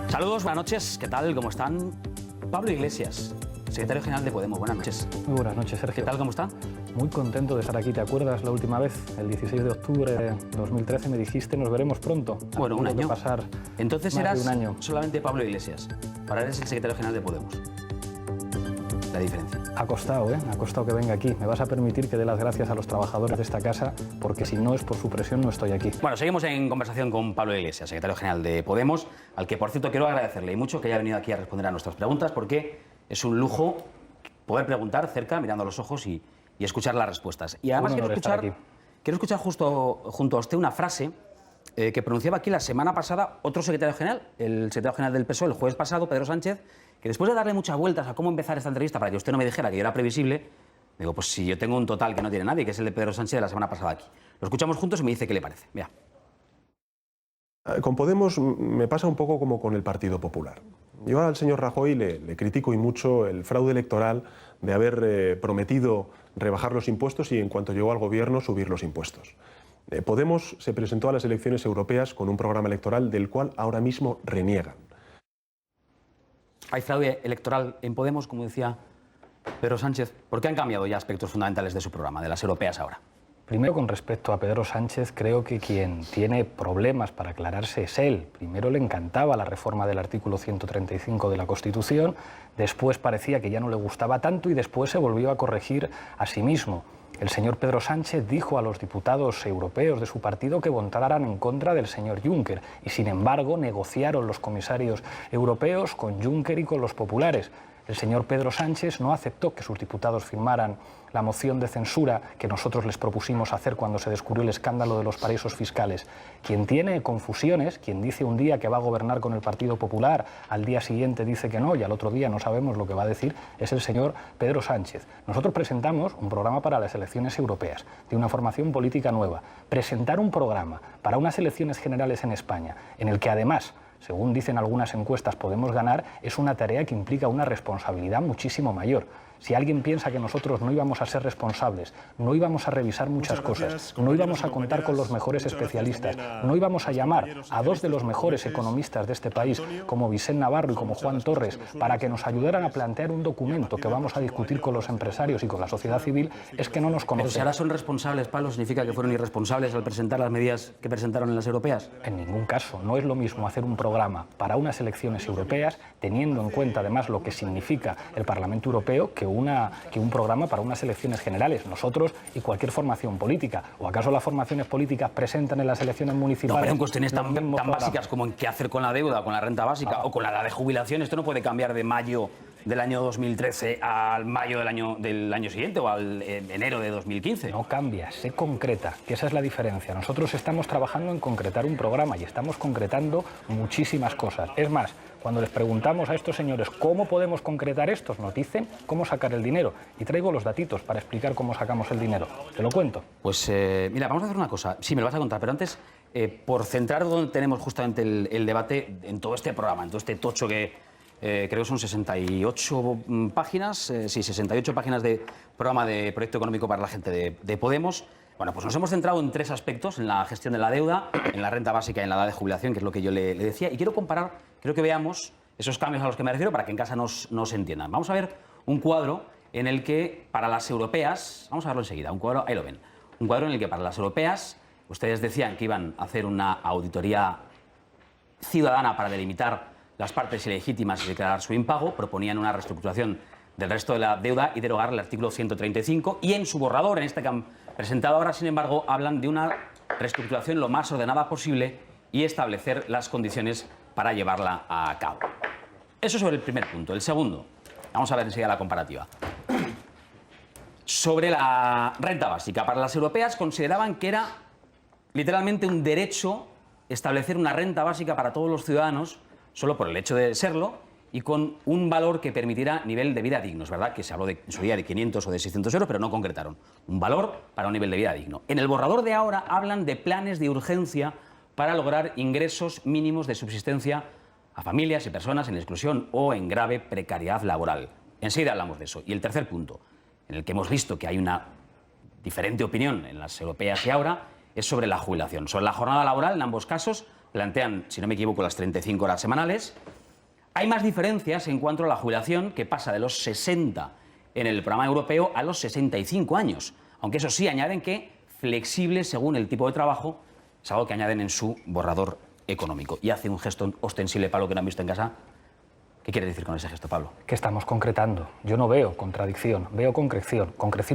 Saludos, buenas noches. ¿Qué tal? ¿Cómo están? Pablo Iglesias, secretario general de Podemos. Buenas noches. Muy buenas noches, Sergio. ¿Qué tal? ¿Cómo está? Muy contento de estar aquí. ¿Te acuerdas la última vez? El 16 de octubre de 2013 me dijiste nos veremos pronto. Bueno, un año. Pasar Entonces más eras de un año. solamente Pablo Iglesias. Ahora eres el secretario general de Podemos. La diferencia. Ha costado, ¿eh? Ha costado que venga aquí. Me vas a permitir que dé las gracias a los trabajadores de esta casa, porque si no es por su presión no estoy aquí. Bueno, seguimos en conversación con Pablo Iglesias, secretario general de Podemos, al que, por cierto, quiero agradecerle y mucho que haya venido aquí a responder a nuestras preguntas, porque es un lujo poder preguntar cerca, mirando a los ojos y escuchar las respuestas. Y además quiero escuchar justo junto a usted una frase que pronunciaba aquí la semana pasada otro secretario general, el secretario general del PSOE, el jueves pasado, Pedro Sánchez, que después de darle muchas vueltas a cómo empezar esta entrevista para que usted no me dijera que yo era previsible, digo, pues si yo tengo un total que no tiene nadie, que es el de Pedro Sánchez de la semana pasada aquí. Lo escuchamos juntos y me dice qué le parece. Mira. Con Podemos me pasa un poco como con el Partido Popular. Yo al señor Rajoy le critico y mucho el fraude electoral de haber prometido rebajar los impuestos y en cuanto llegó al gobierno subir los impuestos. Podemos se presentó a las elecciones europeas con un programa electoral del cual ahora mismo reniegan. Hay fraude electoral en Podemos, como decía Pedro Sánchez. ¿Por qué han cambiado ya aspectos fundamentales de su programa, de las europeas ahora? Primero, con respecto a Pedro Sánchez, creo que quien tiene problemas para aclararse es él. Primero le encantaba la reforma del artículo 135 de la Constitución, después parecía que ya no le gustaba tanto y después se volvió a corregir a sí mismo. El señor Pedro Sánchez dijo a los diputados europeos de su partido que votaran en contra del señor Juncker y, sin embargo, negociaron los comisarios europeos con Juncker y con los populares. El señor Pedro Sánchez no aceptó que sus diputados firmaran la moción de censura que nosotros les propusimos hacer cuando se descubrió el escándalo de los paraísos fiscales. Quien tiene confusiones, quien dice un día que va a gobernar con el Partido Popular, al día siguiente dice que no y al otro día no sabemos lo que va a decir, es el señor Pedro Sánchez. Nosotros presentamos un programa para las elecciones europeas, de una formación política nueva. Presentar un programa para unas elecciones generales en España, en el que además, según dicen algunas encuestas, podemos ganar, es una tarea que implica una responsabilidad muchísimo mayor. Si alguien piensa que nosotros no íbamos a ser responsables, no íbamos a revisar muchas cosas, no íbamos a contar con los mejores especialistas, no íbamos a llamar a dos de los mejores economistas de este país, como Vicente Navarro y como Juan Torres, para que nos ayudaran a plantear un documento que vamos a discutir con los empresarios y con la sociedad civil, es que no nos conocen. Pero si ahora son responsables, Pablo, ¿significa que fueron irresponsables al presentar las medidas que presentaron en las europeas? En ningún caso. No es lo mismo hacer un programa para unas elecciones europeas, teniendo en cuenta además lo que significa el Parlamento Europeo, que un programa para unas elecciones generales. Nosotros y cualquier formación política. ¿O acaso las formaciones políticas presentan en las elecciones municipales? No, pero en cuestiones tan básicas como en qué hacer con la deuda, con la renta básica o con la edad de jubilación, esto no puede cambiar de mayo del año 2013 al mayo del año siguiente o al enero de 2015. No cambia, se concreta, que esa es la diferencia. Nosotros estamos trabajando en concretar un programa y estamos concretando muchísimas cosas. Es más, cuando les preguntamos a estos señores cómo podemos concretar esto, nos dicen cómo sacar el dinero. Y traigo los datitos para explicar cómo sacamos el dinero. ¿Te lo cuento? Pues mira, vamos a hacer una cosa. Sí, me lo vas a contar, pero antes, por centrar donde tenemos justamente el debate en todo este programa, en todo este tocho que creo que son 68 páginas, sí, 68 páginas de programa de proyecto económico para la gente de Podemos. Bueno, pues nos hemos centrado en tres aspectos, en la gestión de la deuda, en la renta básica y en la edad de jubilación, que es lo que yo le decía. Y quiero comparar, quiero que veamos esos cambios a los que me refiero para que en casa nos entiendan. Vamos a ver un cuadro en el que para las europeas, vamos a verlo enseguida, un cuadro, ahí lo ven, un cuadro en el que para las europeas, ustedes decían que iban a hacer una auditoría ciudadana para delimitar las partes ilegítimas y declarar su impago, proponían una reestructuración del resto de la deuda y derogar el artículo 135, y en su borrador, en este que han presentado ahora, sin embargo, hablan de una reestructuración lo más ordenada posible y establecer las condiciones para llevarla a cabo. Eso sobre el primer punto. El segundo, vamos a ver enseguida la comparativa. Sobre la renta básica, para las europeas consideraban que era literalmente un derecho establecer una renta básica para todos los ciudadanos, solo por el hecho de serlo, y con un valor que permitirá nivel de vida digno. Es verdad que se habló en su día de 500 o de 600 euros, pero no concretaron. Un valor para un nivel de vida digno. En el borrador de ahora hablan de planes de urgencia para lograr ingresos mínimos de subsistencia a familias y personas en exclusión o en grave precariedad laboral. Enseguida hablamos de eso. Y el tercer punto, en el que hemos visto que hay una diferente opinión en las europeas y ahora, es sobre la jubilación. Sobre la jornada laboral, en ambos casos, plantean, si no me equivoco, las 35 horas semanales, Hay más diferencias en cuanto a la jubilación, que pasa de los 60 en el programa europeo a los 65 años. Aunque eso sí, añaden que flexible según el tipo de trabajo, es algo que añaden en su borrador económico. Y hace un gesto ostensible, Pablo, que no han visto en casa. ¿Qué quiere decir con ese gesto, Pablo? Que estamos concretando. Yo no veo contradicción, veo concreción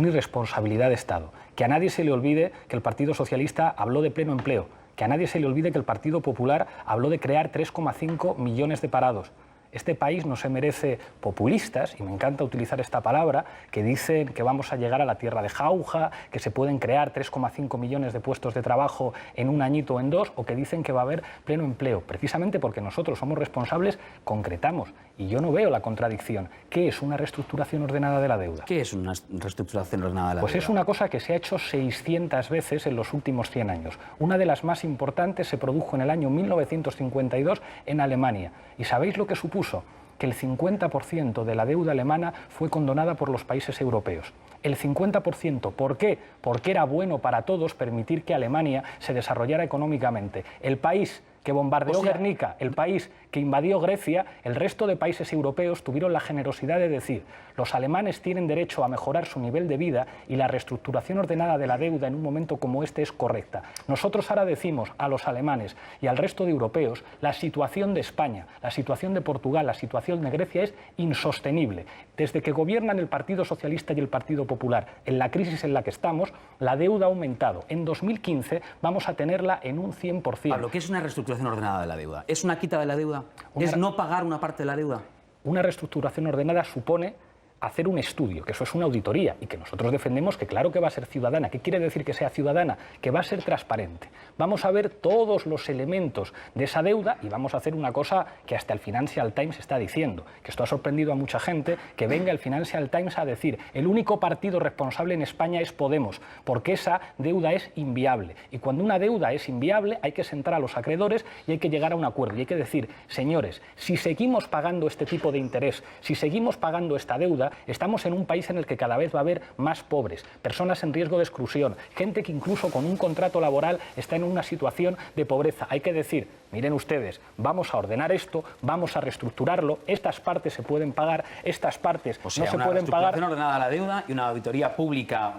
y responsabilidad de Estado. Que a nadie se le olvide que el Partido Socialista habló de pleno empleo, que a nadie se le olvide que el Partido Popular habló de crear 3,5 millones de parados. Este país no se merece populistas, y me encanta utilizar esta palabra, que dicen que vamos a llegar a la tierra de jauja, que se pueden crear 3,5 millones de puestos de trabajo en un añito o en dos, o que dicen que va a haber pleno empleo. Precisamente porque nosotros somos responsables, concretamos. Y yo no veo la contradicción. ¿Qué es una reestructuración ordenada de la deuda? ¿Qué es una reestructuración ordenada de la deuda? Pues es una cosa que se ha hecho 600 veces en los últimos 100 años. Una de las más importantes se produjo en el año 1952 en Alemania. ¿Y sabéis lo que supuso? Que el 50% de la deuda alemana fue condonada por los países europeos. El 50%, ¿por qué? Porque era bueno para todos permitir que Alemania se desarrollara económicamente. El país que bombardeó Guernica, el país que invadió Grecia, el resto de países europeos tuvieron la generosidad de decir: los alemanes tienen derecho a mejorar su nivel de vida y la reestructuración ordenada de la deuda en un momento como este es correcta. Nosotros ahora decimos a los alemanes y al resto de europeos: la situación de España, la situación de Portugal, la situación de Grecia es insostenible. Desde que gobiernan el Partido Socialista y el Partido Popular, en la crisis en la que estamos, la deuda ha aumentado. En 2015 vamos a tenerla en un 100%. Pablo, ¿qué es una reestructuración ordenada de la deuda? ¿Es una quita de la deuda? ¿Es no pagar una parte de la deuda? Una reestructuración ordenada supone hacer un estudio, que eso es una auditoría, y que nosotros defendemos que claro que va a ser ciudadana. ¿Qué quiere decir que sea ciudadana? Que va a ser transparente. Vamos a ver todos los elementos de esa deuda y vamos a hacer una cosa que hasta el Financial Times está diciendo, que esto ha sorprendido a mucha gente, que venga el Financial Times a decir: el único partido responsable en España es Podemos, porque esa deuda es inviable. Y cuando una deuda es inviable hay que sentar a los acreedores y hay que llegar a un acuerdo. Y hay que decir: señores, si seguimos pagando este tipo de interés, si seguimos pagando esta deuda, estamos en un país en el que cada vez va a haber más pobres, personas en riesgo de exclusión, gente que incluso con un contrato laboral está en una situación de pobreza. Hay que decir: miren ustedes, vamos a ordenar esto, vamos a reestructurarlo, estas partes se pueden pagar, estas partes no se pueden pagar. Una reestructuración ordenada de la deuda y una auditoría pública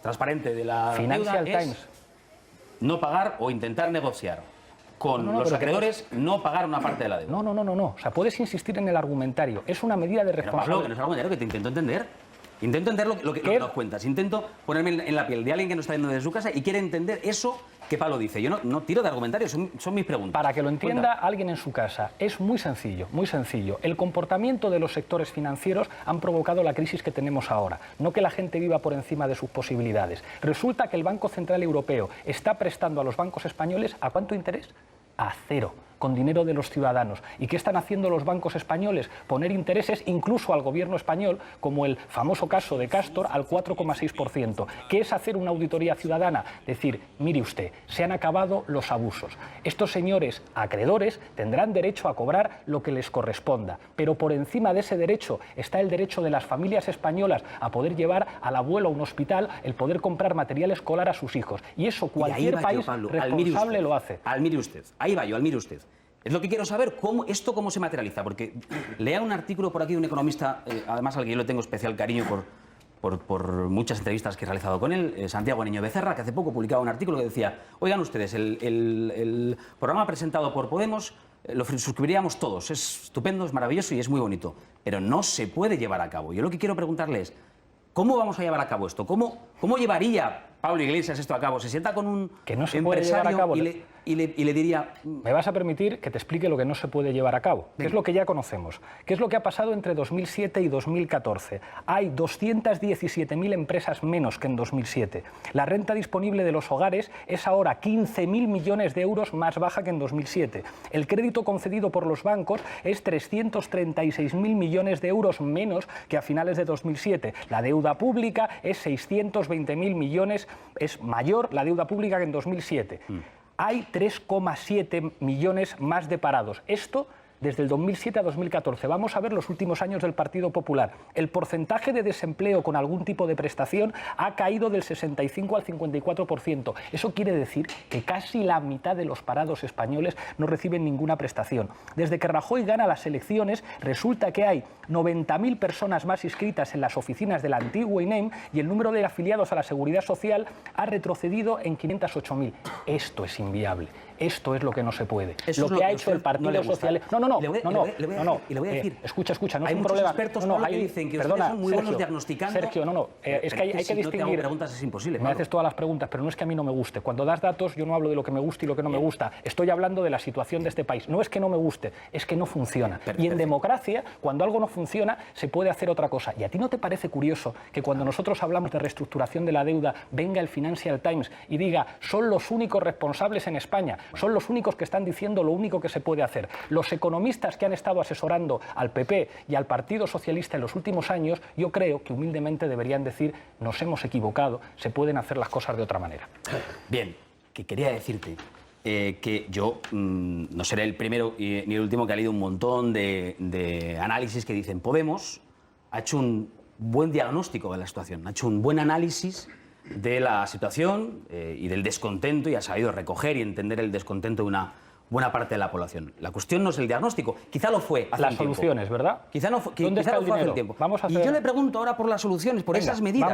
transparente de la Financial deuda Times. es no pagar o intentar negociar con los acreedores, no pagar una parte de la deuda. No. O sea, puedes insistir en el argumentario. Es una medida de responsabilidad. Pablo, que no es argumentario, que te intento entender. Intento entender lo que nos cuentas. Intento ponerme en la piel de alguien que nos está viendo desde su casa y quiere entender eso que Pablo dice. Yo no tiro de argumentarios, son mis preguntas. Para que lo entienda alguien en su casa, es muy sencillo, muy sencillo. El comportamiento de los sectores financieros han provocado la crisis que tenemos ahora. No que la gente viva por encima de sus posibilidades. Resulta que el Banco Central Europeo está prestando a los bancos españoles ¿a cuánto interés? A cero, con dinero de los ciudadanos. ¿Y qué están haciendo los bancos españoles? Poner intereses incluso al gobierno español, como el famoso caso de Castor, al 4,6%. ¿Qué es hacer una auditoría ciudadana? Decir: mire usted, se han acabado los abusos. Estos señores acreedores tendrán derecho a cobrar lo que les corresponda, pero por encima de ese derecho está el derecho de las familias españolas a poder llevar al abuelo a un hospital, el poder comprar material escolar a sus hijos. Y eso cualquier país responsable lo hace. Mire usted. Ahí va yo, mire usted. Es lo que quiero saber, cómo se materializa, porque lea un artículo por aquí de un economista, además al que yo le tengo especial cariño por muchas entrevistas que he realizado con él, Santiago Niño Becerra, que hace poco publicaba un artículo que decía: oigan ustedes, el programa presentado por Podemos lo suscribiríamos todos, es estupendo, es maravilloso y es muy bonito, pero no se puede llevar a cabo. Yo lo que quiero preguntarle es: ¿cómo vamos a llevar a cabo esto? ¿Cómo llevaría Pablo Iglesias esto a cabo? ¿Se sienta con un que no se puede llevar a cabo y le diría... Me vas a permitir que te explique lo que no se puede llevar a cabo, que es lo que ya conocemos, que es lo que ha pasado entre 2007 y 2014. Hay 217.000 empresas menos que en 2007. La renta disponible de los hogares es ahora 15.000 millones de euros más baja que en 2007. El crédito concedido por los bancos es 336.000 millones de euros menos que a finales de 2007. La deuda pública es 620.000 millones, es mayor la deuda pública que en 2007. Hay 3,7 millones más de parados. Esto desde el 2007 a 2014. Vamos a ver los últimos años del Partido Popular. El porcentaje de desempleo con algún tipo de prestación ha caído del 65 al 54%. Eso quiere decir que casi la mitad de los parados españoles no reciben ninguna prestación. Desde que Rajoy gana las elecciones, resulta que hay 90.000 personas más inscritas en las oficinas de la antigua INEM y el número de afiliados a la Seguridad Social ha retrocedido en 508.000. Esto es inviable. Esto es lo que no se puede. Eso lo que ha hecho el Partido Socialista. No. Y le voy a decir. Escucha, no hay es un muchos problema. expertos que dicen que perdona, ustedes son muy buenos Sergio, diagnosticando. Sergio, es que hay que si distinguir. No te hago preguntas, es imposible. Me haces todas las preguntas, pero no es que a mí no me guste. Cuando das datos, yo no hablo de lo que me gusta y lo que no me gusta. Estoy hablando de la situación de este país. No es que no me guste, es que no funciona. Y en democracia, cuando algo no funciona, se puede hacer otra cosa. ¿Y a ti no te parece curioso que cuando nosotros hablamos de reestructuración de la deuda, venga el Financial Times y diga, son los únicos responsables en España, son los únicos que están diciendo lo único que se puede hacer? Los economistas que han estado asesorando al PP y al Partido Socialista en los últimos años, yo creo que humildemente deberían decir, nos hemos equivocado, se pueden hacer las cosas de otra manera. Bien, que quería decirte que yo no seré el primero ni el último que ha leído un montón de análisis que dicen Podemos ha hecho un buen diagnóstico de la situación, ha hecho un buen análisis de la situación y del descontento y ha sabido recoger y entender el descontento de una buena parte de la población. La cuestión no es el diagnóstico, quizá lo fue hace las un tiempo. soluciones, ¿verdad? Quizá no fue, ¿Dónde está el hace dinero? un tiempo. Vamos a hacer... Y yo le pregunto ahora por las soluciones, por esas medidas.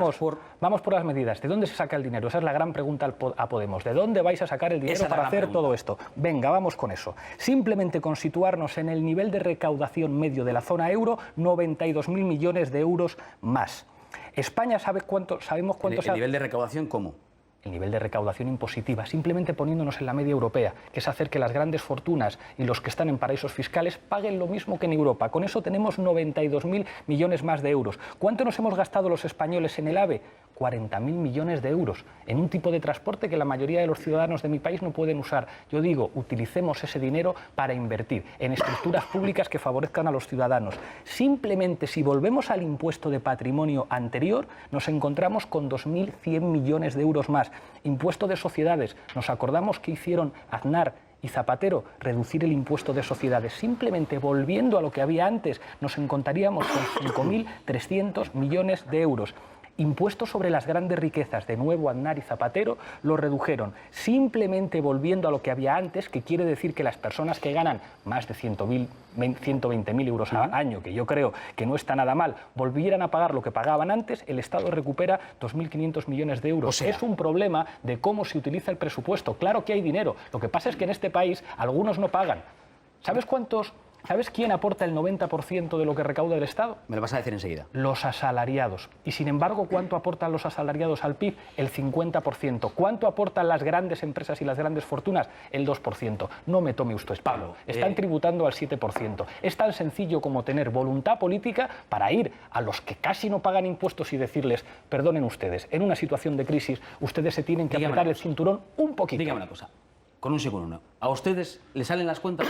Vamos por las medidas. ¿De dónde se saca el dinero? Esa es la gran pregunta a Podemos. ¿De dónde vais a sacar el dinero para hacer todo esto? Venga, vamos con eso. Simplemente con situarnos en el nivel de recaudación medio de la zona euro, 92.000 millones de euros más. España sabemos cuánto... ¿El nivel de recaudación cómo? El nivel de recaudación impositiva, simplemente poniéndonos en la media europea, que es hacer que las grandes fortunas y los que están en paraísos fiscales paguen lo mismo que en Europa. Con eso tenemos 92.000 millones más de euros. ¿Cuánto nos hemos gastado los españoles en el AVE? 40.000 millones de euros en un tipo de transporte que la mayoría de los ciudadanos de mi país no pueden usar. Yo digo, utilicemos ese dinero para invertir en estructuras públicas que favorezcan a los ciudadanos. Simplemente, si volvemos al impuesto de patrimonio anterior, nos encontramos con 2.100 millones de euros más. Impuesto de sociedades, nos acordamos que hicieron Aznar y Zapatero, reducir el impuesto de sociedades. Simplemente volviendo a lo que había antes, nos encontraríamos con 5.300 millones de euros. Impuestos sobre las grandes riquezas, de nuevo Aznar y Zapatero lo redujeron. Simplemente volviendo a lo que había antes, que quiere decir que las personas que ganan más de 120.000 euros al año, que yo creo que no está nada mal, volvieran a pagar lo que pagaban antes, el Estado recupera 2.500 millones de euros. O sea, es un problema de cómo se utiliza el presupuesto. Claro que hay dinero. Lo que pasa es que en este país algunos no pagan. ¿Sabes quién aporta el 90% de lo que recauda el Estado? Me lo vas a decir enseguida. Los asalariados. Y sin embargo, ¿cuánto aportan los asalariados al PIB? El 50%. ¿Cuánto aportan las grandes empresas y las grandes fortunas? El 2%. No me tome usted espalda. Pablo, están tributando al 7%. Es tan sencillo como tener voluntad política para ir a los que casi no pagan impuestos y decirles, perdonen ustedes, en una situación de crisis, ustedes se tienen que apretar el cinturón un poquito. Dígame una cosa, con un segundo. ¿A ustedes les salen las cuentas?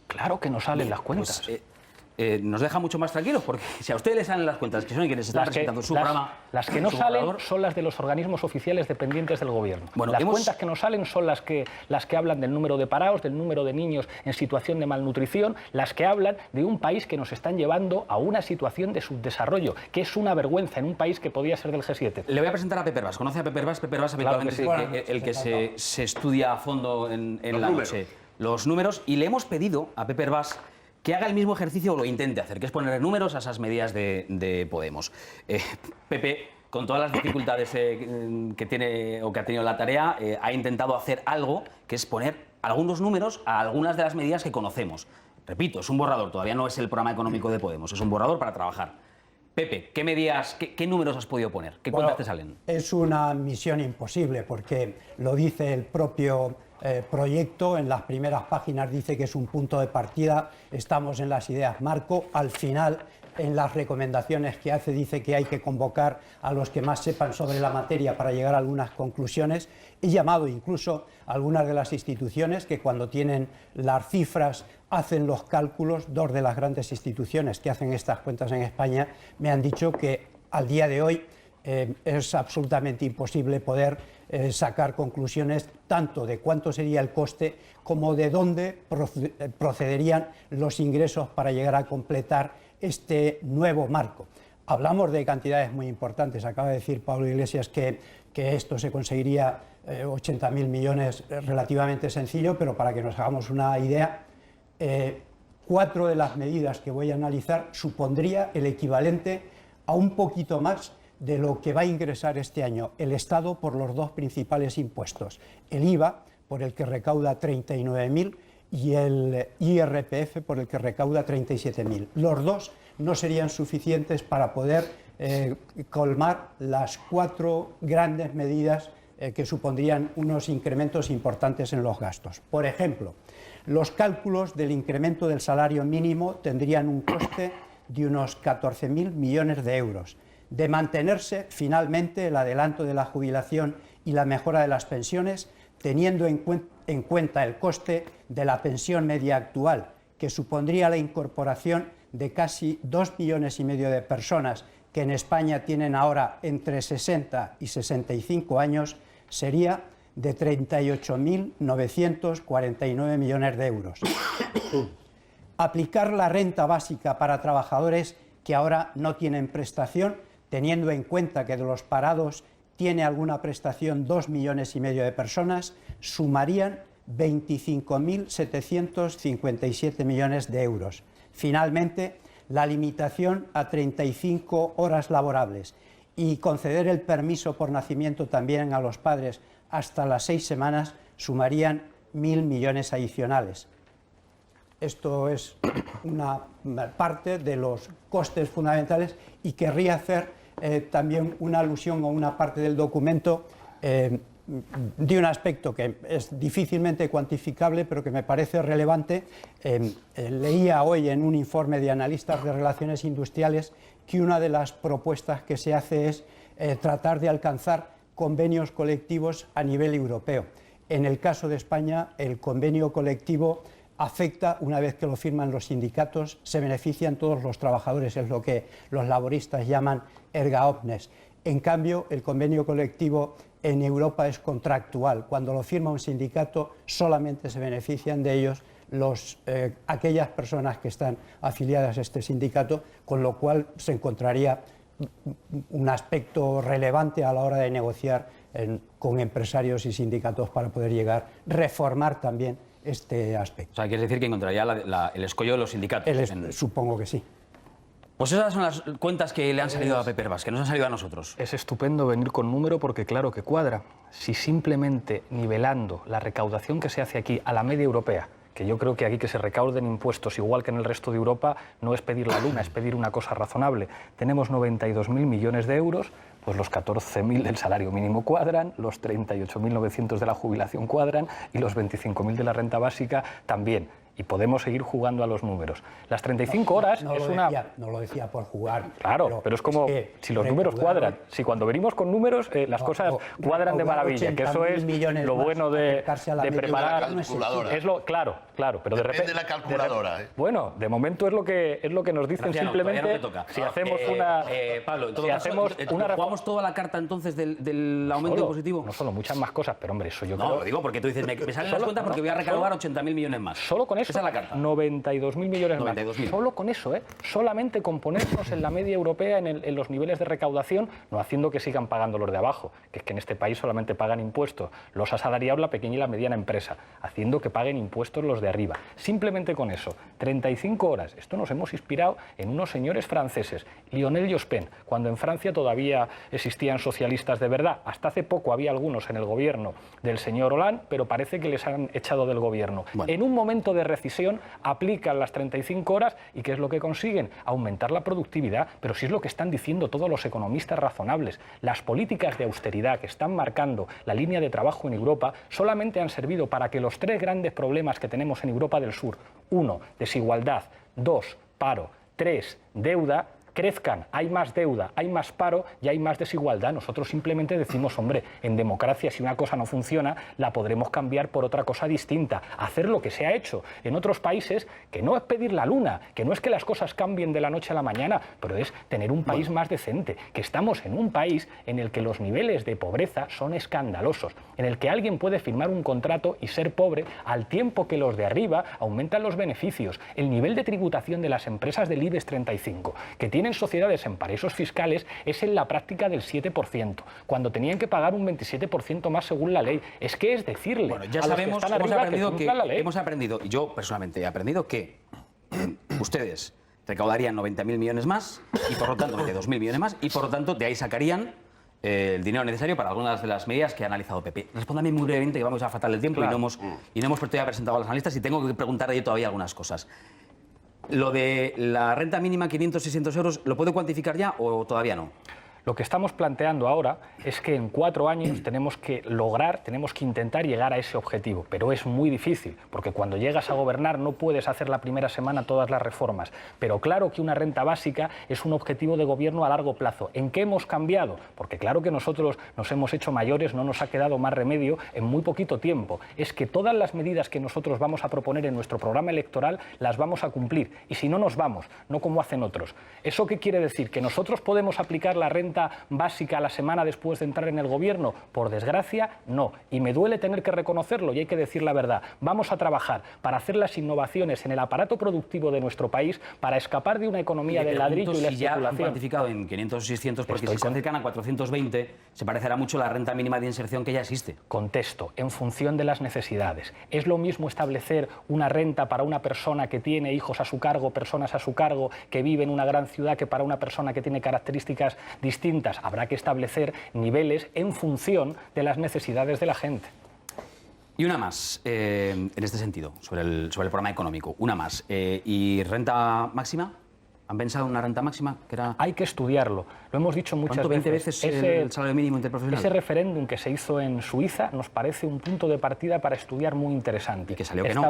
Claro que no salen las cuentas. Pues, nos deja mucho más tranquilos, porque si a ustedes les salen las cuentas, que son quienes están presentando su programa... Las que no salen son las de los organismos oficiales dependientes del gobierno. Bueno, las cuentas que no salen son las que hablan del número de parados, del número de niños en situación de malnutrición, las que hablan de un país que nos están llevando a una situación de subdesarrollo, que es una vergüenza en un país que podía ser del G7. Le voy a presentar a Pepe Herbás. ¿Conoce a Pepe Herbás? Pepe Herbás habitualmente es el que se estudia a fondo en la noche los números, y le hemos pedido a Pepe Herbás que haga el mismo ejercicio o lo intente hacer, que es poner números a esas medidas de Podemos. Pepe, con todas las dificultades que tiene o que ha tenido la tarea, ha intentado hacer algo, que es poner algunos números a algunas de las medidas que conocemos. Repito, es un borrador, todavía no es el programa económico de Podemos, es un borrador para trabajar. Pepe, ¿qué medidas, qué números has podido poner? ¿Qué cuentas te salen? Es una misión imposible, porque lo dice el propio proyecto. En las primeras páginas dice que es un punto de partida, estamos en las ideas marco. Al final, en las recomendaciones que hace, dice que hay que convocar a los que más sepan sobre la materia para llegar a algunas conclusiones. He llamado incluso a algunas de las instituciones que, cuando tienen las cifras, hacen los cálculos. Dos de las grandes instituciones que hacen estas cuentas en España me han dicho que al día de hoy es absolutamente imposible poder sacar conclusiones tanto de cuánto sería el coste como de dónde procederían los ingresos para llegar a completar este nuevo marco. Hablamos de cantidades muy importantes. Acaba de decir Pablo Iglesias que esto se conseguiría 80.000 millones relativamente sencillo, pero para que nos hagamos una idea, 4 de las medidas que voy a analizar supondría el equivalente a un poquito más de lo que va a ingresar este año el Estado por los dos principales impuestos, el IVA, por el que recauda 39.000, y el IRPF, por el que recauda 37.000. Los dos no serían suficientes para poder colmar las 4 grandes medidas que supondrían unos incrementos importantes en los gastos. Por ejemplo, los cálculos del incremento del salario mínimo tendrían un coste de unos 14.000 millones de euros. De mantenerse finalmente el adelanto de la jubilación y la mejora de las pensiones, teniendo en cuenta el coste de la pensión media actual, que supondría la incorporación de casi 2,5 millones de personas que en España tienen ahora entre 60 y 65 años, sería de 38.949 millones de euros. Aplicar la renta básica para trabajadores que ahora no tienen prestación, teniendo en cuenta que de los parados tiene alguna prestación 2,5 millones de personas, sumarían 25.757 millones de euros. Finalmente, la limitación a 35 horas laborables y conceder el permiso por nacimiento también a los padres hasta las 6 semanas sumarían 1.000 millones adicionales. Esto es una parte de los costes fundamentales y querría hacer también una alusión a una parte del documento de un aspecto que es difícilmente cuantificable, pero que me parece relevante. Leía hoy en un informe de analistas de relaciones industriales que una de las propuestas que se hace es tratar de alcanzar convenios colectivos a nivel europeo. En el caso de España, el convenio colectivo afecta, una vez que lo firman los sindicatos, se benefician todos los trabajadores, es lo que los laboristas llaman erga omnes. En cambio, el convenio colectivo en Europa es contractual. Cuando lo firma un sindicato, solamente se benefician de ellos aquellas personas que están afiliadas a este sindicato, con lo cual se encontraría un aspecto relevante a la hora de negociar con empresarios y sindicatos para poder llegar, reformar también este aspecto. O sea, ¿quieres decir que encontraría el escollo de los sindicatos? Supongo que sí. Pues esas son las cuentas que le han salido a Pepe Herbás, que nos han salido a nosotros. Es estupendo venir con número porque claro que cuadra. Si simplemente nivelando la recaudación que se hace aquí a la media europea, que yo creo que aquí que se recauden impuestos igual que en el resto de Europa no es pedir la luna, es pedir una cosa razonable. Tenemos 92.000 millones de euros, pues los 14.000 del salario mínimo cuadran, los 38.900 de la jubilación cuadran y los 25.000 de la renta básica también. Y podemos seguir jugando a los números. Las 35 horas es una... No lo decía por jugar. Claro, pero es como si los números cuadran. Si cuando venimos con números las cosas cuadran de maravilla, que eso es lo bueno de preparar. Claro, pero de repente... Depende de la calculadora. Bueno, de momento es lo que nos dicen. Graciano, simplemente no te toca. Si hacemos una... Pablo, en todo si caso, hacemos una ¿jugamos toda la carta entonces del aumento positivo? No solo, muchas más cosas, pero hombre, eso yo No, creo... lo digo porque tú dices, me salen las cuentas porque voy a recaudar 80.000 millones más. Solo con eso, esa es la carta. 92.000 millones 92.000. más. Solo con eso, solamente con ponernos en la media europea en los niveles de recaudación, no haciendo que sigan pagando los de abajo, que es que en este país solamente pagan impuestos los asalariados, la pequeña y la mediana empresa, haciendo que paguen impuestos los de arriba. Simplemente con eso, 35 horas. Esto nos hemos inspirado en unos señores franceses, Lionel Jospin, cuando en Francia todavía existían socialistas de verdad. Hasta hace poco había algunos en el gobierno del señor Hollande, pero parece que les han echado del gobierno. Bueno. En un momento de recesión aplican las 35 horas y ¿qué es lo que consiguen? Aumentar la productividad, pero sí es lo que están diciendo todos los economistas razonables. Las políticas de austeridad que están marcando la línea de trabajo en Europa solamente han servido para que los 3 grandes problemas que tenemos en Europa del Sur, 1, desigualdad, 2, paro, 3, deuda, crezcan, hay más deuda, hay más paro y hay más desigualdad. Nosotros simplemente decimos, hombre, en democracia si una cosa no funciona, la podremos cambiar por otra cosa distinta, hacer lo que se ha hecho en otros países, que no es pedir la luna, que no es que las cosas cambien de la noche a la mañana, pero es tener un país más decente, que estamos en un país en el que los niveles de pobreza son escandalosos, en el que alguien puede firmar un contrato y ser pobre al tiempo que los de arriba aumentan los beneficios. El nivel de tributación de las empresas del IBEX 35, que tienen sociedades en paraísos fiscales, es en la práctica del 7%, cuando tenían que pagar un 27% más según la ley. Es que es decirle Bueno, ya a los sabemos, que están arriba que cumplan la ley. hemos aprendido, y yo personalmente he aprendido que ustedes recaudarían 90.000 millones más, y por lo tanto, 92.000 millones más, y por lo tanto de ahí sacarían el dinero necesario para algunas de las medidas que ha analizado Pepe. Respóndame muy brevemente, que vamos a faltar el tiempo, claro, y no hemos todavía presentado a los analistas y tengo que preguntar ahí todavía algunas cosas. Lo de la renta mínima, 500-600 euros, ¿lo puede cuantificar ya o todavía no? Lo que estamos planteando ahora es que en 4 años tenemos que intentar llegar a ese objetivo, pero es muy difícil, porque cuando llegas a gobernar no puedes hacer la primera semana todas las reformas, pero claro que una renta básica es un objetivo de gobierno a largo plazo. ¿En qué hemos cambiado? Porque claro que nosotros nos hemos hecho mayores, no nos ha quedado más remedio en muy poquito tiempo. Es que todas las medidas que nosotros vamos a proponer en nuestro programa electoral las vamos a cumplir, y si no nos vamos, no como hacen otros. ¿Eso qué quiere decir? ¿Que nosotros podemos aplicar la renta básica a la semana después de entrar en el gobierno? Por desgracia, no. Y me duele tener que reconocerlo y hay que decir la verdad. Vamos a trabajar para hacer las innovaciones en el aparato productivo de nuestro país, para escapar de una economía del ladrillo y la si ya han especulación. cuantificado en 500 o 600, porque si se acercan a 420, se parecerá mucho la renta mínima de inserción que ya existe. Contesto, en función de las necesidades. Es lo mismo establecer una renta para una persona que tiene hijos a su cargo, personas a su cargo, que vive en una gran ciudad, que para una persona que tiene características distintas. Habrá que establecer niveles en función de las necesidades de la gente. Y una más, en este sentido, sobre el programa económico. Una más. ¿Y renta máxima? ¿Han pensado en una renta máxima? Que era... Hay que estudiarlo. Lo hemos dicho muchas veces. ¿20 veces el salario mínimo interprofesional? Ese referéndum que se hizo en Suiza nos parece un punto de partida para estudiar muy interesante. ¿Y que salió que no?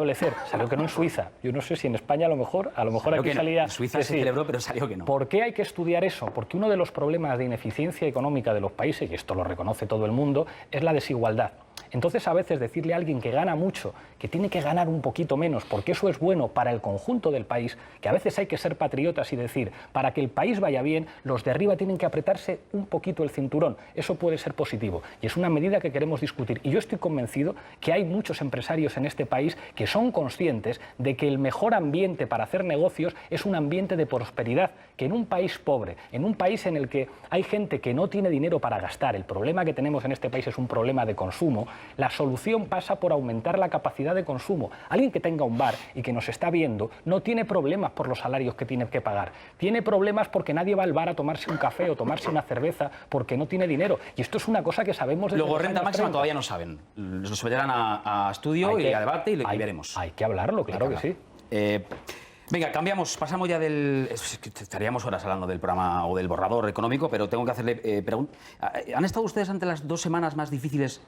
Salió que no en Suiza. Yo no sé si en España a lo mejor aquí salía... En Suiza se celebró, pero salió que no. ¿Por qué hay que estudiar eso? Porque uno de los problemas de ineficiencia económica de los países, y esto lo reconoce todo el mundo, es la desigualdad. Entonces, a veces decirle a alguien que gana mucho que tiene que ganar un poquito menos, porque eso es bueno para el conjunto del país, que a veces hay que ser patriotas y decir, para que el país vaya bien, los de arriba tienen que apretarse un poquito el cinturón. Eso puede ser positivo y es una medida que queremos discutir. Y yo estoy convencido que hay muchos empresarios en este país que son conscientes de que el mejor ambiente para hacer negocios es un ambiente de prosperidad, que en un país pobre, en un país en el que hay gente que no tiene dinero para gastar, el problema que tenemos en este país es un problema de consumo, la solución pasa por aumentar la capacidad de consumo. Alguien que tenga un bar y que nos está viendo no tiene problemas por los salarios que tiene que pagar. Tiene problemas porque nadie va al bar a tomarse un café o tomarse una cerveza porque no tiene dinero. Y esto es una cosa que sabemos desde Luego, los renta años máxima 30. todavía no saben. Lo someterán a estudio y a debate y veremos. Hay que hablarlo, claro que sí. Venga, cambiamos, pasamos ya del... Estaríamos horas hablando del programa o del borrador económico, pero tengo que hacerle preguntas. ¿Han estado ustedes ante las 2 semanas más difíciles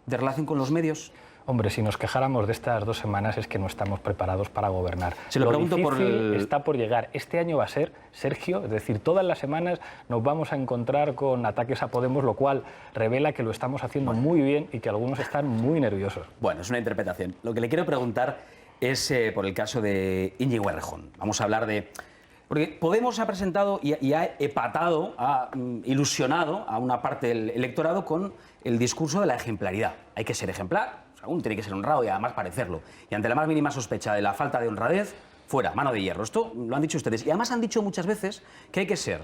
de relación con los medios? Hombre, si nos quejáramos de estas 2 semanas es que no estamos preparados para gobernar. Se lo pregunto difícil está por llegar. Este año va a ser, Sergio, es decir, todas las semanas nos vamos a encontrar con ataques a Podemos, lo cual revela que lo estamos haciendo muy bien y que algunos están muy nerviosos. Bueno, es una interpretación. Lo que le quiero preguntar es por el caso de Íñigo Errejón. Vamos a hablar de... Porque Podemos ha presentado y ha epatado, ha ilusionado a una parte del electorado con el discurso de la ejemplaridad. Hay que ser ejemplar, uno tiene que ser honrado y además parecerlo. Y ante la más mínima sospecha de la falta de honradez, fuera, mano de hierro. Esto lo han dicho ustedes. Y además han dicho muchas veces que hay que ser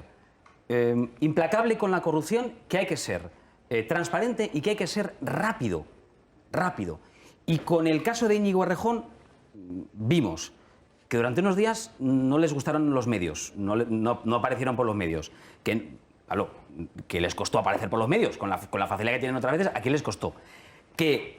implacable con la corrupción, que hay que ser transparente y que hay que ser rápido. Rápido. Y con el caso de Íñigo Errejón vimos que durante unos días no les gustaron los medios, no aparecieron por los medios, que les costó aparecer por los medios, con la facilidad que tienen otras veces, ¿a quién les costó? Que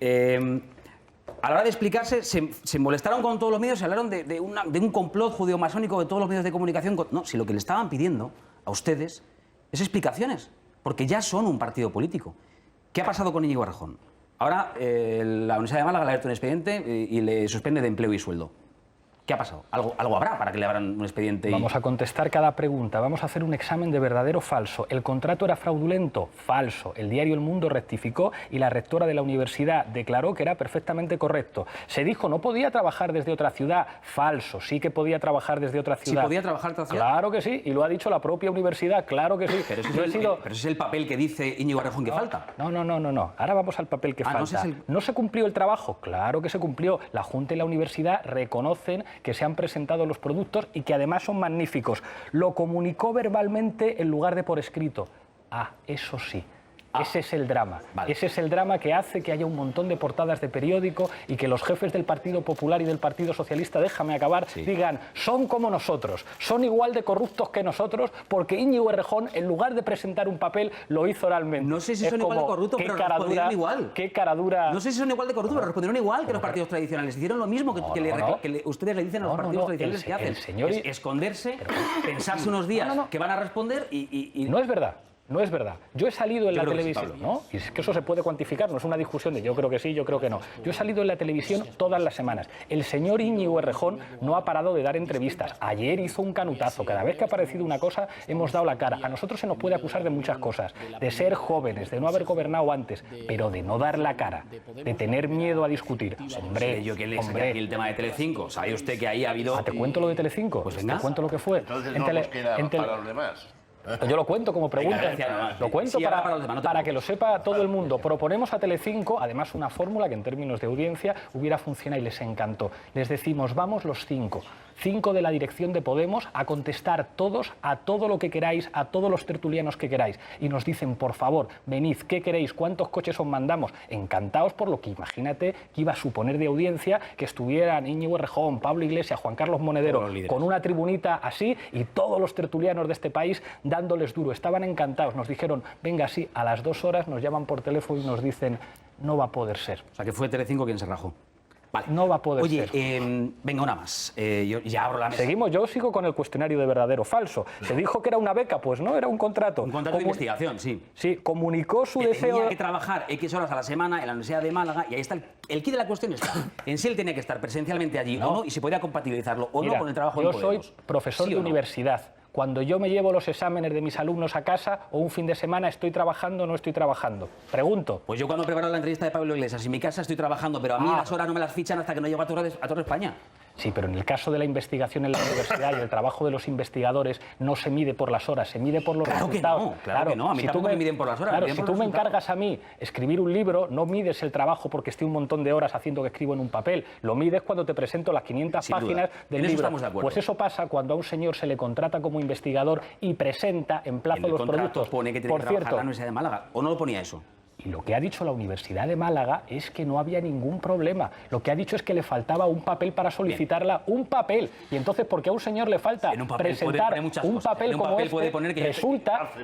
a la hora de explicarse se molestaron con todos los medios y hablaron de un complot judeo-masónico de todos los medios de comunicación. No, si lo que le estaban pidiendo a ustedes es explicaciones, porque ya son un partido político. ¿Qué ha pasado con Íñigo Errejón? Ahora la Universidad de Málaga le ha abierto un expediente y le suspende de empleo y sueldo. ¿Qué ha pasado? ¿Algo habrá para que le abran un expediente? Vamos a contestar cada pregunta, vamos a hacer un examen de verdadero o falso. ¿El contrato era fraudulento? Falso. El diario El Mundo rectificó y la rectora de la universidad declaró que era perfectamente correcto. Se dijo no podía trabajar desde otra ciudad. Falso. Sí que podía trabajar desde otra ciudad. ¿Sí podía trabajar desde otra ciudad? Claro que sí, y lo ha dicho la propia universidad, claro que sí. Pero ese es el papel que dice Íñigo Errejón que falta. No. Ahora vamos al papel que falta. ¿No se cumplió el trabajo? Claro que se cumplió. La Junta y la universidad reconocen que se han presentado los productos y que además son magníficos. Lo comunicó verbalmente en lugar de por escrito. Eso sí. Ese es el drama. Vale. Ese es el drama que hace que haya un montón de portadas de periódico y que los jefes del Partido Popular y del Partido Socialista, déjame acabar, digan, son como nosotros, son igual de corruptos que nosotros, porque Íñigo Errejón, en lugar de presentar un papel, lo hizo oralmente. No sé si son igual de corruptos, pero respondieron igual. Qué cara dura. No sé si son igual de corruptos, pero respondieron igual que los partidos tradicionales. Hicieron lo mismo que ustedes le dicen a los partidos tradicionales que hacen. Es esconderse, pensarse unos días que van a responder y... No es verdad. No es verdad. Yo he salido en la televisión, ¿no? Y es que eso se puede cuantificar, no es una discusión de yo creo que sí, yo creo que no. Yo he salido en la televisión todas las semanas. El señor Íñigo Errejón no ha parado de dar entrevistas. Ayer hizo un canutazo. Cada vez que ha aparecido una cosa, hemos dado la cara. A nosotros se nos puede acusar de muchas cosas. De ser jóvenes, de no haber gobernado antes, pero de no dar la cara, de tener miedo a discutir. Hombre, yo que le saqué aquí el tema de Telecinco. ¿Sabe usted que ahí ha habido...? ¿Te cuento lo de Telecinco? Pues venga. Te cuento lo que fue. Entonces no nos queda para los demás. Yo lo cuento como pregunta, lo cuento Sí, para que lo sepa todo el mundo. Proponemos a Telecinco, además, una fórmula que en términos de audiencia hubiera funcionado y les encantó. Les decimos, vamos los 5 de la dirección de Podemos a contestar todos a todo lo que queráis, a todos los tertulianos que queráis. Y nos dicen, por favor, venid, ¿qué queréis? ¿Cuántos coches os mandamos? Encantados por lo que imagínate que iba a suponer de audiencia que estuvieran Íñigo Errejón, Pablo Iglesias, Juan Carlos Monedero, con una tribunita así y todos los tertulianos de este país dándoles duro. Estaban encantados. Nos dijeron, venga, sí, a las 2 horas nos llaman por teléfono y nos dicen, no va a poder ser. O sea, que fue Telecinco quien se rajó. Vale. No va a poder ser. Oye, venga, una más. Yo ya abro la mesa. Seguimos, yo sigo con el cuestionario de verdadero o falso. Se dijo que era una beca, pues no, era un contrato. Un contrato de investigación, sí. Sí, comunicó su deseo... Tenía que trabajar X horas a la semana en la Universidad de Málaga y ahí está el quid de la cuestión está. En sí él tenía que estar presencialmente allí o no y si podía compatibilizarlo o no con el trabajo yo en Podemos. Soy profesor ¿Sí de o no? universidad. Cuando yo me llevo los exámenes de mis alumnos a casa o un fin de semana, ¿estoy trabajando o no estoy trabajando? Pregunto. Pues yo cuando preparo la entrevista de Pablo Iglesias en mi casa estoy trabajando, pero a mí las horas no me las fichan hasta que no llego a Torre España. Sí, pero en el caso de la investigación en la universidad y el trabajo de los investigadores no se mide por las horas, se mide por los resultados. Claro que no, a mí tampoco me miden por las horas. Claro, si tú me encargas a mí escribir un libro, no mides el trabajo porque esté un montón de horas haciendo que escribo en un papel, lo mides cuando te presento las 500 páginas del libro. Estamos de acuerdo. Pues eso pasa cuando a un señor se le contrata como investigador y presenta en plazo los productos. Pone que tiene que trabajar en la Universidad de Málaga, ¿o no lo ponía eso? Y lo que ha dicho la Universidad de Málaga es que no había ningún problema. Lo que ha dicho es que le faltaba un papel para solicitarla, un papel. Y entonces, ¿por qué a un señor le falta presentar un papel como este?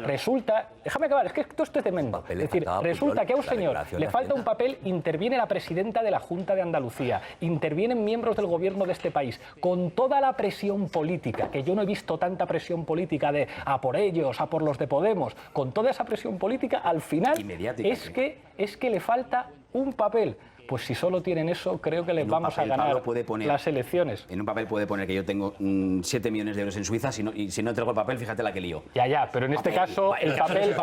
Resulta, déjame acabar, es que esto es tremendo. Es decir, resulta que a un señor le falta un papel, interviene la presidenta de la Junta de Andalucía, intervienen miembros del gobierno de este país, con toda la presión política, que yo no he visto tanta presión política de a por ellos, a por los de Podemos, con toda esa presión política, al final es que le falta un papel. Pues si solo tienen eso, creo que les vamos a ganar las elecciones. En un papel puede poner que yo tengo 7 millones de euros en Suiza, y si no entrego el papel, fíjate la que lío. Ya, pero en este caso el papel...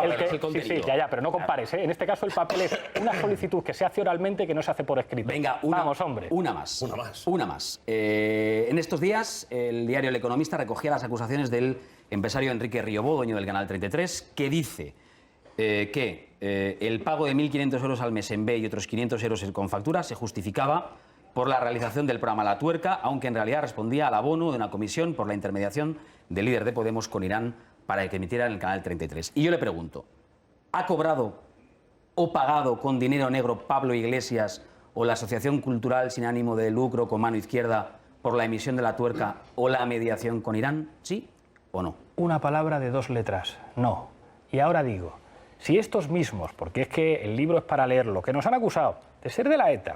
pero no compares, ¿eh? En este caso el papel es una solicitud que se hace oralmente que no se hace por escrito. Venga, vamos, hombre. Una más. En estos días, el diario El Economista recogía las acusaciones del empresario Enrique Riobó, dueño del Canal 33, que dice que el pago de 1.500 euros al mes en B y otros 500 euros con factura se justificaba por la realización del programa La Tuerca, aunque en realidad respondía al abono de una comisión por la intermediación del líder de Podemos con Irán para que emitiera en el Canal 33. Y yo le pregunto, ¿ha cobrado o pagado con dinero negro Pablo Iglesias o la Asociación Cultural sin ánimo de lucro con mano izquierda por la emisión de La Tuerca o la mediación con Irán? ¿Sí o no? Una palabra de 2 letras, no. Y ahora digo, si estos mismos, porque es que el libro es para leerlo, que nos han acusado de ser de la ETA,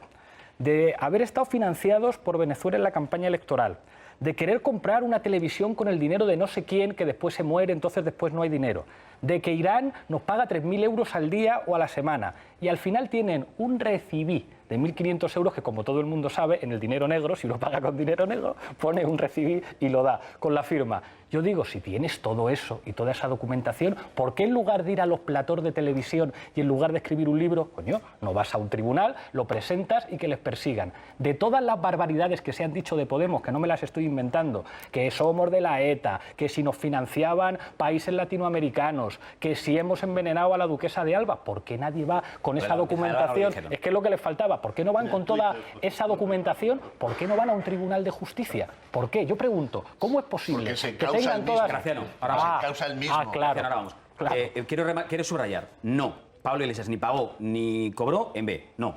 de haber estado financiados por Venezuela en la campaña electoral, de querer comprar una televisión con el dinero de no sé quién que después se muere, entonces después no hay dinero, de que Irán nos paga 3.000 euros al día o a la semana y al final tienen un recibí de 1.500 euros que, como todo el mundo sabe, en el dinero negro, si lo paga con dinero negro, pone un recibí y lo da con la firma. Yo digo, si tienes todo eso y toda esa documentación, ¿por qué en lugar de ir a los platós de televisión y en lugar de escribir un libro, coño, no vas a un tribunal, lo presentas y que les persigan? De todas las barbaridades que se han dicho de Podemos, que no me las estoy inventando, que somos de la ETA, que si nos financiaban países latinoamericanos, que si hemos envenenado a la duquesa de Alba, ¿por qué nadie va con esa documentación? Es que es lo que les faltaba. ¿Por qué no van con toda esa documentación? ¿Por qué no van a un tribunal de justicia? ¿Por qué? Yo pregunto, ¿cómo es posible que tengan todas... Graciano, ahora se causa el mismo. Claro. Ahora vamos. Claro. Quiero subrayar, no, Pablo Iglesias ni pagó ni cobró en B, no.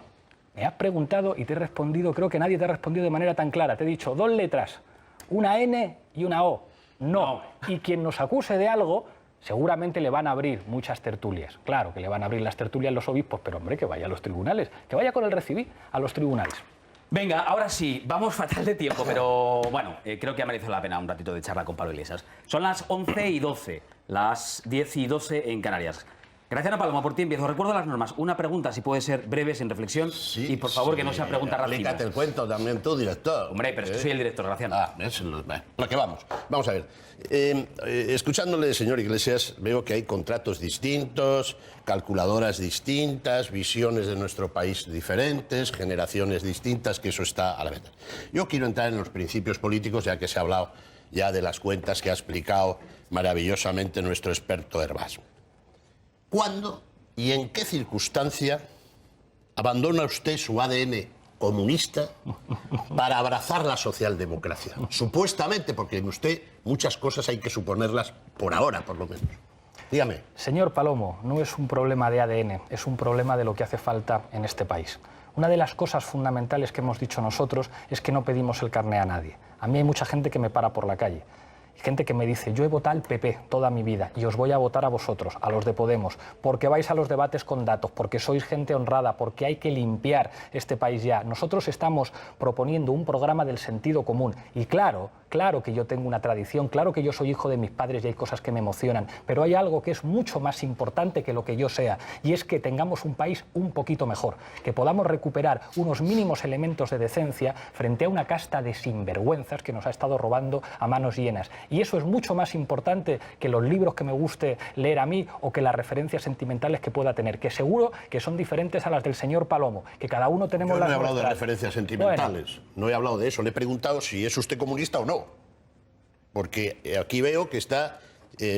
Me has preguntado y te he respondido, creo que nadie te ha respondido de manera tan clara. Te he dicho 2 letras, una N y una O. No. Y quien nos acuse de algo, seguramente le van a abrir muchas tertulias. Claro que le van a abrir las tertulias los obispos, pero hombre, que vaya a los tribunales, que vaya con el recibí a los tribunales. Venga, ahora sí, vamos fatal de tiempo, pero bueno, creo que ha merecido la pena un ratito de charla con Pablo Iglesias. Son las 11:12, las 10:12 en Canarias. Graciano Palomo, por ti empiezo. Recuerdo las normas. Una pregunta, si puede ser breve, sin reflexión. Sí, y por favor, que no sea pregunta racistas. Explícate el cuento también tú, director. Hombre, pero es que soy el director, Graciano. Es lo que vamos. Vamos a ver. Escuchándole, señor Iglesias, veo que hay contratos distintos, calculadoras distintas, visiones de nuestro país diferentes, generaciones distintas, que eso está a la venta. Yo quiero entrar en los principios políticos, ya que se ha hablado ya de las cuentas que ha explicado maravillosamente nuestro experto Hervás. ¿Cuándo y en qué circunstancia abandona usted su ADN comunista para abrazar la socialdemocracia? Supuestamente, porque en usted muchas cosas hay que suponerlas por ahora, por lo menos. Dígame. Señor Palomo, no es un problema de ADN, es un problema de lo que hace falta en este país. Una de las cosas fundamentales que hemos dicho nosotros es que no pedimos el carné a nadie. A mí hay mucha gente que me para por la calle. Gente que me dice, yo he votado al PP toda mi vida y os voy a votar a vosotros, a los de Podemos, porque vais a los debates con datos, porque sois gente honrada, porque hay que limpiar este país ya. Nosotros estamos proponiendo un programa del sentido común y claro que yo tengo una tradición, claro que yo soy hijo de mis padres y hay cosas que me emocionan, pero hay algo que es mucho más importante que lo que yo sea y es que tengamos un país un poquito mejor, que podamos recuperar unos mínimos elementos de decencia frente a una casta de sinvergüenzas que nos ha estado robando a manos llenas. Y eso es mucho más importante que los libros que me guste leer a mí o que las referencias sentimentales que pueda tener, que seguro que son diferentes a las del señor Palomo, que cada uno tenemos Yo no las he hablado nuestras. de referencias sentimentales, Bueno. no he hablado de eso, le he preguntado si es usted comunista o no. Porque aquí veo que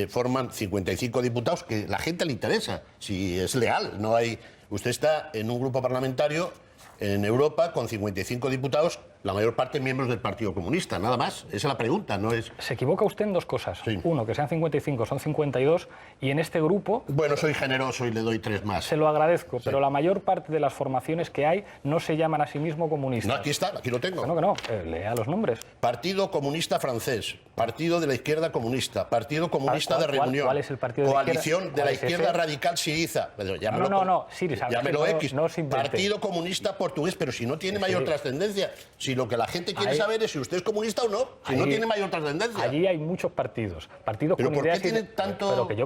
forman 55 diputados, que la gente le interesa, si es leal. No hay. Usted está en un grupo parlamentario en Europa con 55 diputados, la mayor parte miembros del Partido Comunista, nada más. Esa es la pregunta, no es... Se equivoca usted en dos cosas. Sí. Uno, que sean 55, son 52, y en este grupo... Bueno, soy generoso y le doy 3 más. Se lo agradezco, Sí. pero la mayor parte de las formaciones que hay no se llaman a sí mismo comunistas. No, aquí está, aquí lo tengo. Que no, lea los nombres. Partido Comunista Francés, Partido de la Izquierda Comunista, Partido Comunista de Reunión, ¿Cuál es el partido de la Coalición izquierda? de la ¿Cuál es Izquierda ese? Radical Siriza. Siriza. Llámelo X. No se invente. Partido Comunista Portugués, pero si no tiene mayor trascendencia, si lo que la gente quiere saber es si usted es comunista o no, si no tiene mayor trascendencia. Allí hay muchos partidos ¿Pero con por qué ideas... tiene tanto...? Pero que yo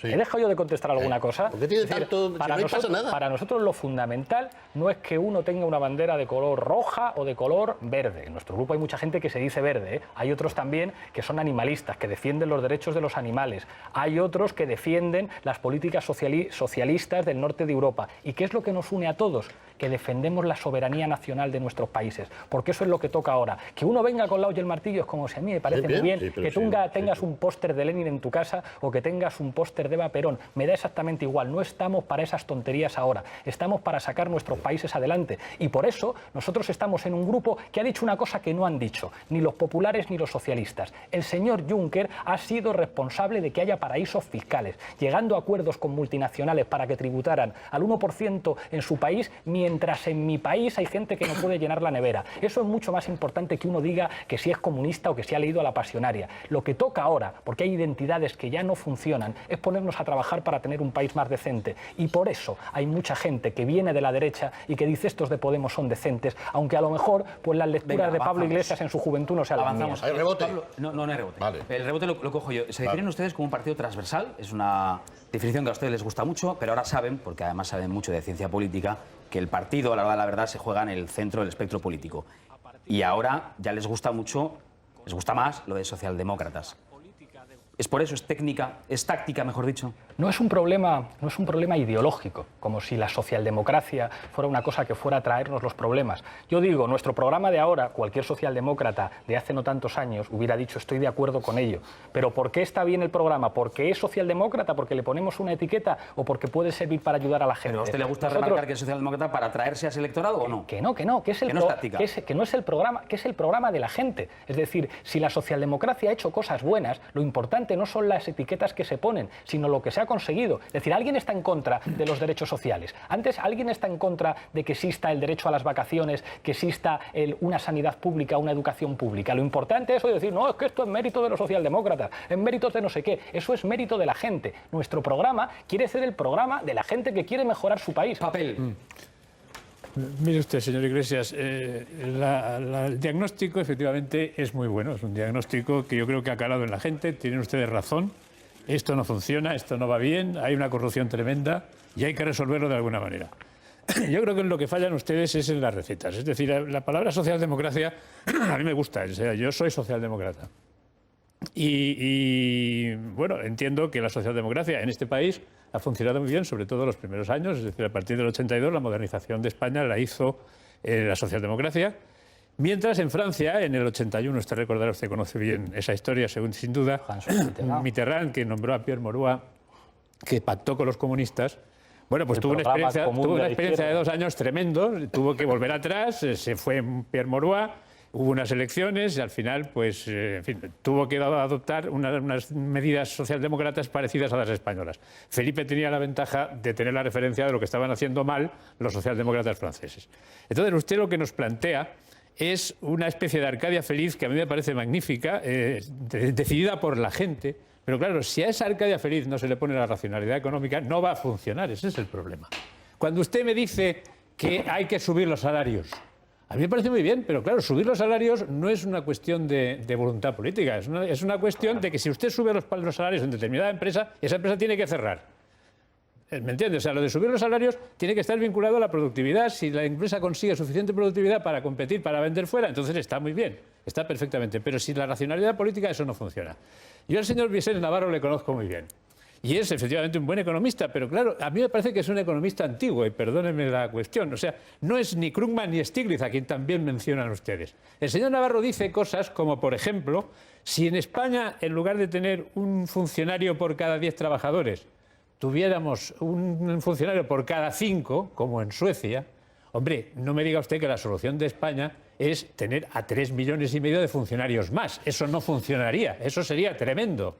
he dejado yo de contestar alguna cosa. ¿Por qué tiene tanto...? Si no pasa nada. Para nosotros lo fundamental no es que uno tenga una bandera de color roja o de color verde. En nuestro grupo hay mucha gente que se dice verde, ¿eh? Hay otros también que son animalistas, que defienden los derechos de los animales. Hay otros que defienden las políticas socialistas del norte de Europa. ¿Y qué es lo que nos une a todos? Que defendemos la soberanía nacional de nuestros países. Porque eso es lo que toca ahora. Que uno venga con la olla y el martillo es como si a mí me parece muy bien que tú tengas un póster de Lenin en tu casa o que tengas un póster de Eva Perón. Me da exactamente igual. No estamos para esas tonterías ahora. Estamos para sacar nuestros países adelante. Y por eso nosotros estamos en un grupo que ha dicho una cosa que no han dicho ni los populares ni los socialistas. El señor Juncker ha sido responsable de que haya paraísos fiscales, llegando a acuerdos con multinacionales para que tributaran al 1% en su país, mientras mientras en mi país hay gente que no puede llenar la nevera. Eso es mucho más importante que uno diga que si es comunista o que si ha leído a la Pasionaria. Lo que toca ahora, porque hay identidades que ya no funcionan, es ponernos a trabajar para tener un país más decente. Y por eso hay mucha gente que viene de la derecha y que dice estos de Podemos son decentes, aunque a lo mejor pues las lecturas de Pablo Iglesias en su juventud no sean las mías. ¿Hay rebote? Pablo, no hay rebote. Vale. El rebote lo cojo yo. Se definen ustedes como un partido transversal, es una definición que a ustedes les gusta mucho, pero ahora saben, porque además saben mucho de ciencia política, que el partido, a la hora de la verdad, se juega en el centro del espectro político. Y ahora ya les gusta mucho, les gusta más lo de socialdemócratas. ¿Es por eso? ¿Es técnica? ¿Es táctica, mejor dicho? No es un problema ideológico, como si la socialdemocracia fuera una cosa que fuera a traernos los problemas. Yo digo, nuestro programa de ahora, cualquier socialdemócrata de hace no tantos años hubiera dicho estoy de acuerdo con ello. Pero ¿por qué está bien el programa? ¿Porque es socialdemócrata? ¿Porque le ponemos una etiqueta? ¿O porque puede servir para ayudar a la gente? ¿Pero a usted le gusta remarcar que es socialdemócrata para atraerse a ese electorado o no? Que no, que es el programa de la gente. Es decir, si la socialdemocracia ha hecho cosas buenas, lo importante no son las etiquetas que se ponen, sino lo que se ha conseguido. Es decir, alguien está en contra de los derechos sociales. Antes, alguien está en contra de que exista el derecho a las vacaciones, que exista una sanidad pública, una educación pública. Lo importante es decir, no, es que esto es mérito de los socialdemócratas, es mérito de no sé qué. Eso es mérito de la gente. Nuestro programa quiere ser el programa de la gente que quiere mejorar su país. Papel. Mire usted, señor Iglesias, el diagnóstico efectivamente es muy bueno, es un diagnóstico que yo creo que ha calado en la gente, tienen ustedes razón, esto no funciona, esto no va bien, hay una corrupción tremenda y hay que resolverlo de alguna manera. Yo creo que en lo que fallan ustedes es en las recetas, es decir, la palabra socialdemocracia a mí me gusta, o sea, yo soy socialdemócrata y bueno, entiendo que la socialdemocracia en este país ha funcionado muy bien, sobre todo en los primeros años, es decir, a partir del 82 la modernización de España la hizo la socialdemocracia, mientras en Francia, en el 81, usted recordará, usted conoce bien esa historia, sin duda, Mitterrand, que nombró a Pierre Mauroy, que pactó con los comunistas, bueno, pues tuvo una experiencia de 2 años tremendo, tuvo que volver atrás, se fue Pierre Mauroy, hubo unas elecciones y al final, pues, en fin, tuvo que adoptar unas medidas socialdemócratas parecidas a las españolas. Felipe tenía la ventaja de tener la referencia de lo que estaban haciendo mal los socialdemócratas franceses. Entonces, usted lo que nos plantea es una especie de Arcadia feliz que a mí me parece magnífica, decidida por la gente, pero claro, si a esa Arcadia feliz no se le pone la racionalidad económica, no va a funcionar, ese es el problema. Cuando usted me dice que hay que subir los salarios, a mí me parece muy bien, pero claro, subir los salarios no es una cuestión de voluntad política, es una cuestión de que si usted sube los salarios en determinada empresa, esa empresa tiene que cerrar. ¿Me entiende? O sea, lo de subir los salarios tiene que estar vinculado a la productividad. Si la empresa consigue suficiente productividad para competir, para vender fuera, entonces está muy bien, está perfectamente. Pero sin la racionalidad política eso no funciona. Yo al señor Vicente Navarro le conozco muy bien. Y es efectivamente un buen economista, pero claro, a mí me parece que es un economista antiguo, y perdónenme la cuestión. O sea, no es ni Krugman ni Stiglitz, a quien también mencionan ustedes. El señor Navarro dice cosas como, por ejemplo, si en España, en lugar de tener un funcionario por cada 10 trabajadores, tuviéramos un funcionario por cada 5, como en Suecia, hombre, no me diga usted que la solución de España es tener a 3,5 millones de funcionarios más. Eso no funcionaría, eso sería tremendo.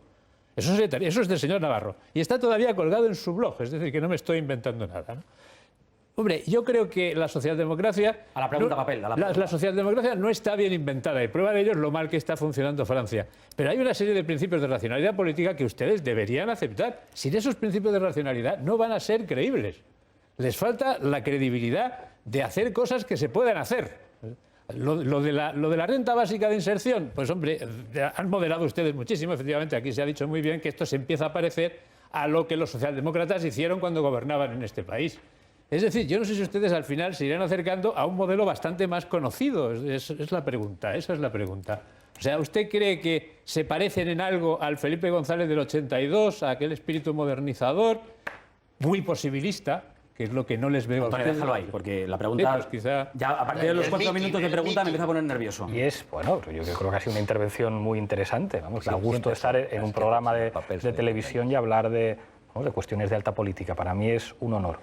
Eso es del señor Navarro. Y está todavía colgado en su blog, es decir, que no me estoy inventando nada, ¿no? Hombre, yo creo que la socialdemocracia... A la pregunta, Papel. La socialdemocracia no está bien inventada y prueba de ello es lo mal que está funcionando Francia. Pero hay una serie de principios de racionalidad política que ustedes deberían aceptar. Sin esos principios de racionalidad no van a ser creíbles. Les falta la credibilidad de hacer cosas que se puedan hacer. Lo de la renta básica de inserción, pues hombre, han moderado ustedes muchísimo. Efectivamente, aquí se ha dicho muy bien que esto se empieza a parecer a lo que los socialdemócratas hicieron cuando gobernaban en este país. Es decir, yo no sé si ustedes al final se irán acercando a un modelo bastante más conocido. Es la pregunta, esa es la pregunta. O sea, ¿usted cree que se parecen en algo al Felipe González del 82, a aquel espíritu modernizador, muy posibilista, que es lo que no les veo a ustedes? Déjalo ahí, porque la pregunta... Sí, pues quizá... Ya a partir de los 4 minutos de pregunta me empieza a poner nervioso. Y es, bueno, yo creo que ha sido una intervención muy interesante. Vamos, da gusto estar en un programa de televisión y hablar de cuestiones de alta política. Para mí es un honor.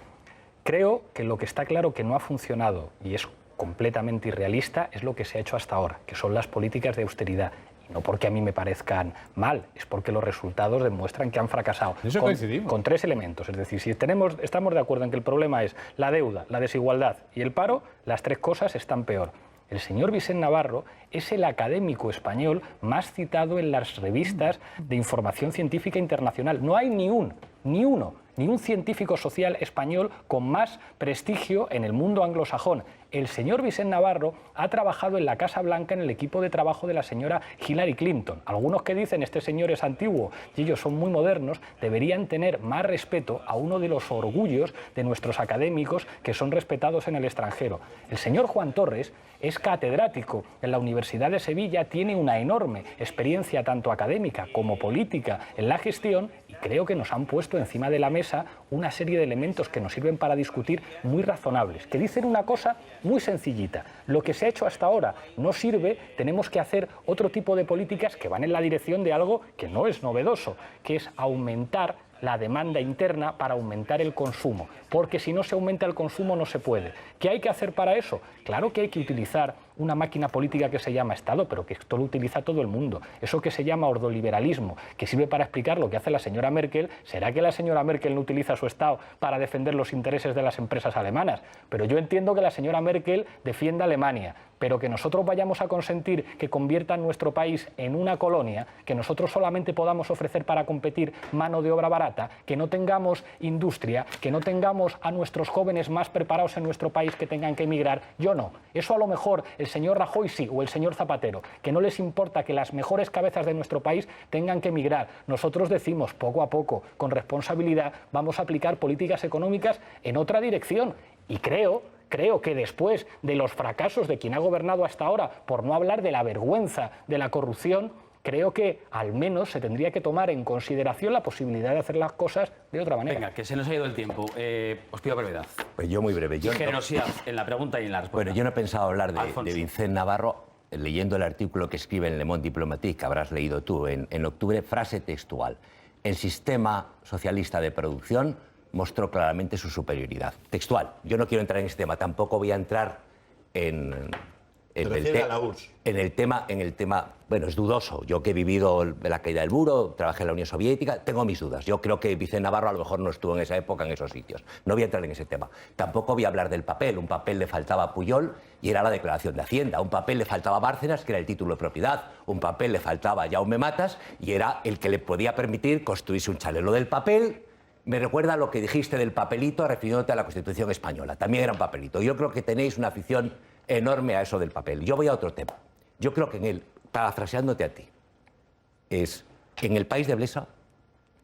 Creo que lo que está claro que no ha funcionado y es completamente irrealista es lo que se ha hecho hasta ahora, que son las políticas de austeridad. Y no porque a mí me parezcan mal, es porque los resultados demuestran que han fracasado. Eso coincidimos. Con 3 elementos. Es decir, si estamos de acuerdo en que el problema es la deuda, la desigualdad y el paro, las 3 cosas están peor. El señor Vicent Navarro es el académico español más citado en las revistas de información científica internacional. No hay ni un científico social español con más prestigio en el mundo anglosajón. El señor Vicent Navarro ha trabajado en la Casa Blanca en el equipo de trabajo de la señora Hillary Clinton. Algunos que dicen este señor es antiguo y ellos son muy modernos, deberían tener más respeto a uno de los orgullos de nuestros académicos que son respetados en el extranjero. El señor Juan Torres es catedrático en la Universidad de Sevilla, tiene una enorme experiencia tanto académica como política en la gestión y creo que nos han puesto encima de la mesa una serie de elementos que nos sirven para discutir muy razonables, que dicen una cosa muy sencillita. Lo que se ha hecho hasta ahora no sirve, tenemos que hacer otro tipo de políticas que van en la dirección de algo que no es novedoso, que es aumentar la demanda interna para aumentar el consumo, porque si no se aumenta el consumo no se puede. ¿Qué hay que hacer para eso? Claro que hay que utilizar una máquina política que se llama Estado, pero que esto lo utiliza todo el mundo. Eso que se llama ordoliberalismo, que sirve para explicar lo que hace la señora Merkel, ¿será que la señora Merkel no utiliza su Estado para defender los intereses de las empresas alemanas? Pero yo entiendo que la señora Merkel defienda a Alemania, pero que nosotros vayamos a consentir que conviertan nuestro país en una colonia, que nosotros solamente podamos ofrecer para competir mano de obra barata, que no tengamos industria, que no tengamos a nuestros jóvenes más preparados en nuestro país que tengan que emigrar, yo no. Eso a lo mejor el señor Rajoy sí, o el señor Zapatero, que no les importa que las mejores cabezas de nuestro país tengan que emigrar. Nosotros decimos, poco a poco, con responsabilidad, vamos a aplicar políticas económicas en otra dirección. Y creo que después de los fracasos de quien ha gobernado hasta ahora, por no hablar de la vergüenza de la corrupción, creo que al menos se tendría que tomar en consideración la posibilidad de hacer las cosas de otra manera. Venga, que se nos ha ido el tiempo. Os pido brevedad. Pues yo muy breve. Yo generosidad en la pregunta y en la respuesta. Bueno, yo no he pensado hablar Alfonso. de Vicent Navarro leyendo el artículo que escribe en Le Monde Diplomatique, que habrás leído tú en octubre, frase textual. El sistema socialista de producción mostró claramente su superioridad. Textual. Yo no quiero entrar en este tema, tampoco voy a entrar en el tema, bueno, es dudoso. Yo que he vivido la caída del muro, trabajé en la Unión Soviética, tengo mis dudas. Yo creo que Vicent Navarro a lo mejor no estuvo en esa época en esos sitios. No voy a entrar en ese tema. Tampoco voy a hablar del papel. Un papel le faltaba a Pujol y era la declaración de Hacienda. Un papel le faltaba a Bárcenas, que era el título de propiedad. Un papel le faltaba a Jaume Matas y era el que le podía permitir construirse un chalet. Lo del papel me recuerda a lo que dijiste del papelito refiriéndote a la Constitución española. También era un papelito. Yo creo que tenéis una afición enorme a eso del papel. Yo voy a otro tema. Yo creo que en él, parafraseándote a ti, es en el país de Blesa,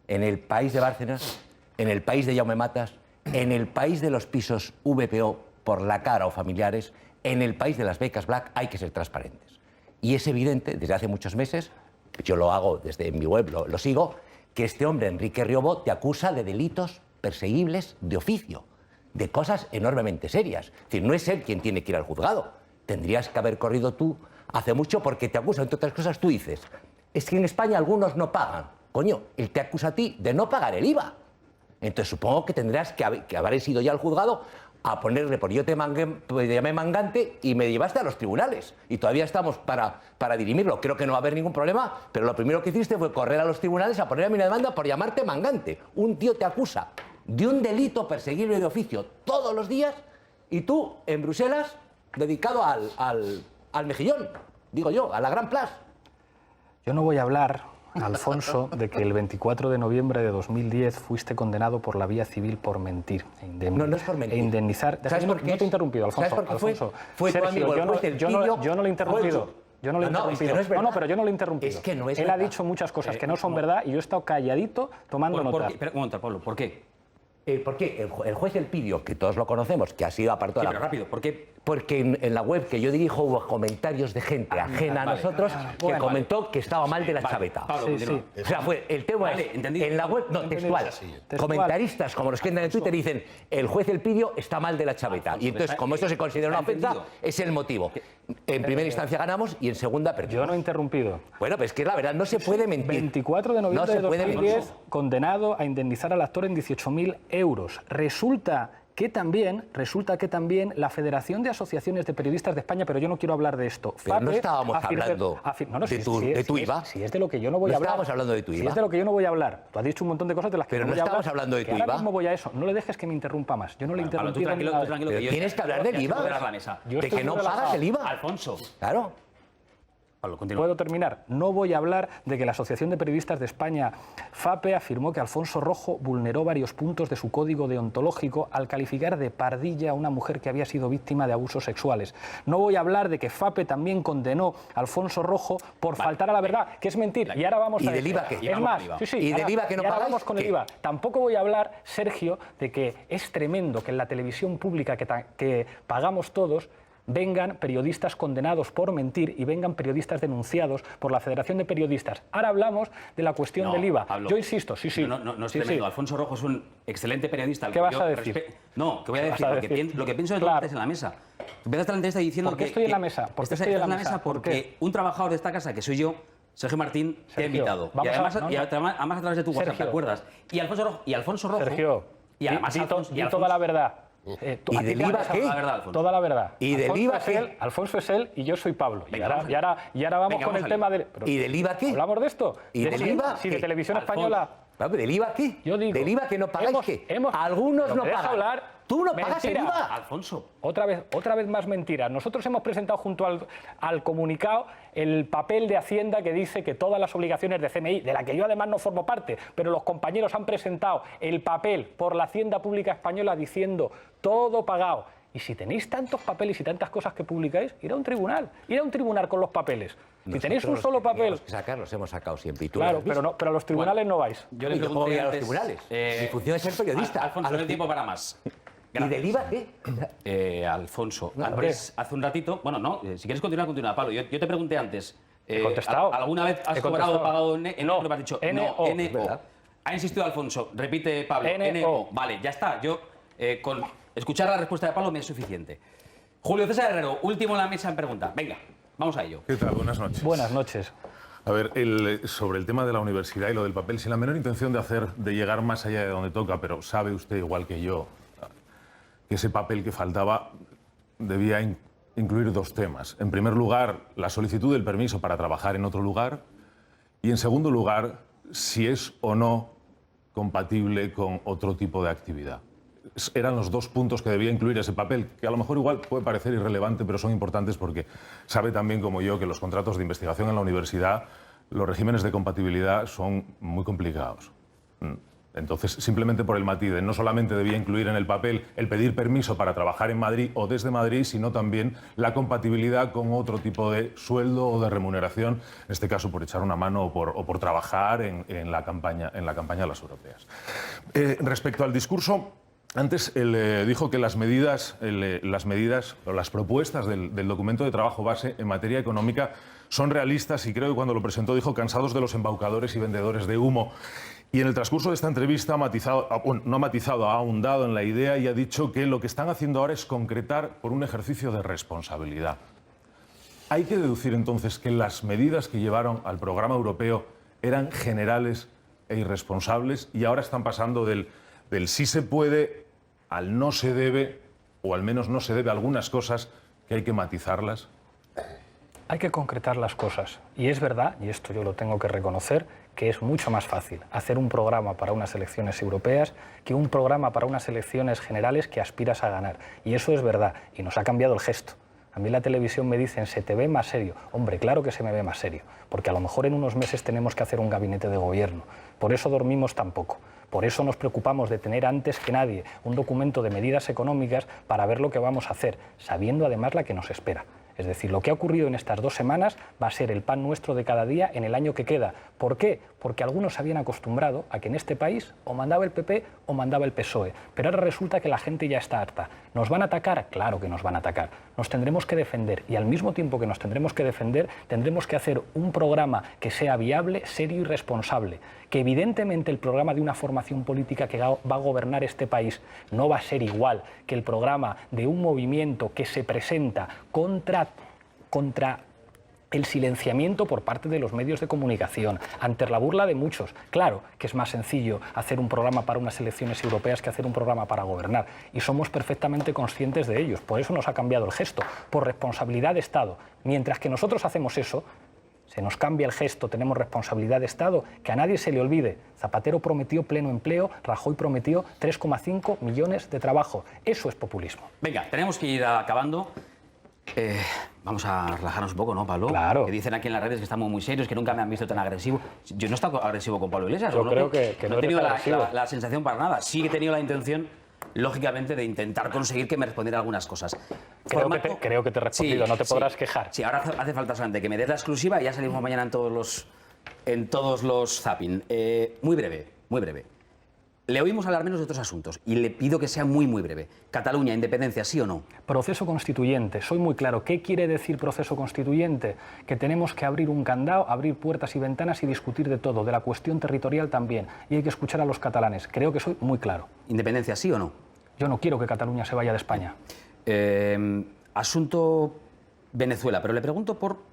en el país de Bárcenas, en el país de Jaume Matas, en el país de los pisos VPO por la cara o familiares, en el país de las becas Black hay que ser transparentes. Y es evidente, desde hace muchos meses, yo lo hago desde mi web, lo sigo, que este hombre, Enrique Riobó, te acusa de delitos perseguibles de oficio, de cosas enormemente serias. Es decir, no es él quien tiene que ir al juzgado. Tendrías que haber corrido tú hace mucho porque te acusa, entre otras cosas, tú dices, es que en España algunos no pagan. Coño, él te acusa a ti de no pagar el IVA. Entonces supongo que tendrás que haber ido ya al juzgado a ponerle, porque yo te llamé mangante y me llevaste a los tribunales. Y todavía estamos para dirimirlo. Creo que no va a haber ningún problema, pero lo primero que hiciste fue correr a los tribunales a poner a mí una demanda por llamarte mangante. Un tío te acusa de un delito perseguible de oficio todos los días y tú, en Bruselas, dedicado al mejillón, digo yo, a la Gran Place. Yo no voy a hablar, Alfonso, de que el 24 de noviembre de 2010 fuiste condenado por la vía civil por mentir. No es por mentir. E indemnizar. ¿Sabes por qué? No te he interrumpido, Alfonso. ¿Sabes por qué Alfonso, fue tu Sergio, amigo el juez del Pillo? yo no le he interrumpido. Yo no le he No, es que interrumpido. no es verdad. No, pero yo no le he interrumpido. Es que no es Él ha verdad. dicho muchas cosas que no son verdad y yo he estado calladito tomando nota. Un momento, Pablo, ¿por qué? ¿Por qué? El juez del Pillo, que todos lo conocemos, que ha sido apartado Sí, de pero la... rápido, ¿por qué? Porque en la web que yo dirijo hubo comentarios de gente ajena a vale. nosotros que Bueno. comentó que estaba mal de la chaveta. Pablo, Sí, continúa. sí. O sea, fue el tema Vale, es, entendido. en la web, no, textual. Comentaristas como los que entran en Twitter dicen el juez del Pillo está mal de la chaveta. Y entonces, como esto se considera una ofensa, entendido. es el motivo. En primera instancia ganamos y en segunda perdimos. Yo no he interrumpido. Bueno, pues es que la verdad, no se puede mentir. 24 de noviembre No se de puede 2010, mentir. condenado a indemnizar al actor en 18.000 euros. Resulta que también, resulta que también la Federación de Asociaciones de Periodistas de España, pero yo no quiero hablar de esto. Pero no estábamos hablando de tu IVA. Si es de lo que yo no voy a hablar. No estábamos hablando de tu IVA. Si es de lo que yo no voy a hablar. Tú has dicho un montón de cosas de las que pero no voy a hablar. Pero no estamos hablando de tu IVA. IVA. Ahora mismo voy a eso. No le dejes que me interrumpa más. Yo no le interrumpí. Tranquilo, que yo tienes que hablar del IVA. De que no pagas el IVA. Alfonso. Claro. Pablo, continúa. ¿Puedo terminar? No voy a hablar de que la Asociación de Periodistas de España, FAPE, afirmó que Alfonso Rojo vulneró varios puntos de su código deontológico al calificar de pardilla a una mujer que había sido víctima de abusos sexuales. No voy a hablar de que FAPE también condenó a Alfonso Rojo por faltar a la verdad, que es mentir. Y ahora vamos a... ¿Y del IVA qué? Es más, ¿Y del IVA que no pagáis? Vamos con el IVA. Tampoco voy a hablar, Sergio, de que es tremendo que en la televisión pública que pagamos todos vengan periodistas condenados por mentir y vengan periodistas denunciados por la Federación de Periodistas. Ahora hablamos de la cuestión del IVA. Pablo, yo insisto, sí. No es tremendo. Alfonso Rojo es un excelente periodista. ¿Qué vas a decir? No, ¿qué voy a decir? Lo que pienso de en la mesa. Empezaste la entrevista diciendo ¿Por qué estoy en la mesa? ¿Por qué estoy en la mesa? Porque un trabajador de esta casa, que soy yo, Sergio Martín, te ha invitado. Y además a través de tu WhatsApp, ¿te acuerdas? Y Alfonso Rojo... Sergio, y además di toda la verdad. ¿Y del IVA qué? Toda la verdad. ¿Y del IVA qué? Alfonso es él y yo soy Pablo. Y ahora vamos con el tema del... ¿Y del IVA qué? ¿Hablamos de esto? ¿Y del IVA? Si de Televisión Española... ¿Del IVA qué? Yo digo... ¿Del IVA que no pagáis qué? Algunos no pagan. Hablar. Tú no pagas el IVA. Alfonso. Otra vez más mentira. Nosotros hemos presentado junto al comunicado el papel de Hacienda que dice que todas las obligaciones de CMI, de la que yo además no formo parte, pero los compañeros han presentado el papel por la Hacienda Pública Española diciendo todo pagado. Y si tenéis tantos papeles y tantas cosas que publicáis, ir a un tribunal con los papeles. Si tenéis un solo papel... Los hemos sacado siempre. ¿Y tú claro, pero a los tribunales no vais. Yo le pregunté a los tribunales. Mi función es ser periodista. Alfonso, no hay tiempo para más. ¿Y del IVA qué? Alfonso, antes, hace un ratito... Bueno, no, si quieres continuar, Pablo. Yo te pregunté antes... He contestado. ¿Alguna vez has cobrado o pagado en no, me has dicho NO. NO. Ha insistido Alfonso. Repite, Pablo. NO. Vale, ya está. Yo, con escuchar la respuesta de Pablo me es suficiente. Julio César Herrero, último en la mesa en pregunta. Venga, vamos a ello. ¿Qué tal? Buenas noches. Buenas noches. A ver, sobre el tema de la universidad y lo del papel, sin la menor intención de llegar más allá de donde toca, pero sabe usted, igual que yo, que ese papel que faltaba debía incluir dos temas. En primer lugar, la solicitud del permiso para trabajar en otro lugar y, en segundo lugar, si es o no compatible con otro tipo de actividad. Eran los dos puntos que debía incluir ese papel, que a lo mejor igual puede parecer irrelevante, pero son importantes porque sabe también como yo que los contratos de investigación en la universidad, los regímenes de compatibilidad son muy complicados. Entonces, simplemente por el matiz de no solamente debía incluir en el papel el pedir permiso para trabajar en Madrid o desde Madrid, sino también la compatibilidad con otro tipo de sueldo o de remuneración, en este caso por echar una mano o por trabajar en la campaña de las europeas. Respecto al discurso, antes él dijo que las medidas o las propuestas del documento de trabajo base en materia económica son realistas y creo que cuando lo presentó dijo cansados de los embaucadores y vendedores de humo. Y en el transcurso de esta entrevista ha ahondado en la idea y ha dicho que lo que están haciendo ahora es concretar por un ejercicio de responsabilidad. Hay que deducir entonces que las medidas que llevaron al programa europeo eran generales e irresponsables y ahora están pasando del sí se puede al no se debe, o al menos no se debe a algunas cosas que hay que matizarlas. Hay que concretar las cosas. Y es verdad, y esto yo lo tengo que reconocer, que es mucho más fácil hacer un programa para unas elecciones europeas que un programa para unas elecciones generales que aspiras a ganar. Y eso es verdad. Y nos ha cambiado el gesto. A mí la televisión me dicen, ¿se te ve más serio? Hombre, claro que se me ve más serio. Porque a lo mejor en unos meses tenemos que hacer un gabinete de gobierno. Por eso dormimos tan poco. Por eso nos preocupamos de tener antes que nadie un documento de medidas económicas para ver lo que vamos a hacer, sabiendo además la que nos espera. Es decir, lo que ha ocurrido en estas 2 semanas va a ser el pan nuestro de cada día en el año que queda. ¿Por qué? Porque algunos se habían acostumbrado a que en este país o mandaba el PP o mandaba el PSOE. Pero ahora resulta que la gente ya está harta. ¿Nos van a atacar? Claro que nos van a atacar. Nos tendremos que defender y al mismo tiempo que nos tendremos que defender, tendremos que hacer un programa que sea viable, serio y responsable. Que evidentemente el programa de una formación política que va a gobernar este país no va a ser igual que el programa de un movimiento que se presenta contra el silenciamiento por parte de los medios de comunicación, ante la burla de muchos. Claro que es más sencillo hacer un programa para unas elecciones europeas que hacer un programa para gobernar, y somos perfectamente conscientes de ellos. Por eso nos ha cambiado el gesto, por responsabilidad de Estado. Mientras que nosotros hacemos eso, se nos cambia el gesto, tenemos responsabilidad de Estado, que a nadie se le olvide. Zapatero prometió pleno empleo, Rajoy prometió 3,5 millones de trabajo. Eso es populismo. Venga, tenemos que ir acabando. Vamos a relajarnos un poco, ¿no, Pablo? Claro. Que dicen aquí en las redes que estamos muy serios, que nunca me han visto tan agresivo. Yo no he estado agresivo con Pablo Iglesias. Yo creo que no no he tenido eres agresivo. la sensación para nada. Sí he tenido la intención, lógicamente, de intentar conseguir que me respondiera algunas cosas. Creo que te he respondido, no te podrás quejar. Sí, ahora hace falta solamente que me des la exclusiva y ya salimos mañana en todos los zapping. Muy breve, muy breve. Le oímos hablar menos de otros asuntos y le pido que sea muy, muy breve. Cataluña, independencia, ¿sí o no? Proceso constituyente. Soy muy claro. ¿Qué quiere decir proceso constituyente? Que tenemos que abrir un candado, abrir puertas y ventanas y discutir de todo, de la cuestión territorial también. Y hay que escuchar a los catalanes. Creo que soy muy claro. ¿Independencia, sí o no? Yo no quiero que Cataluña se vaya de España. Asunto Venezuela, pero le pregunto por...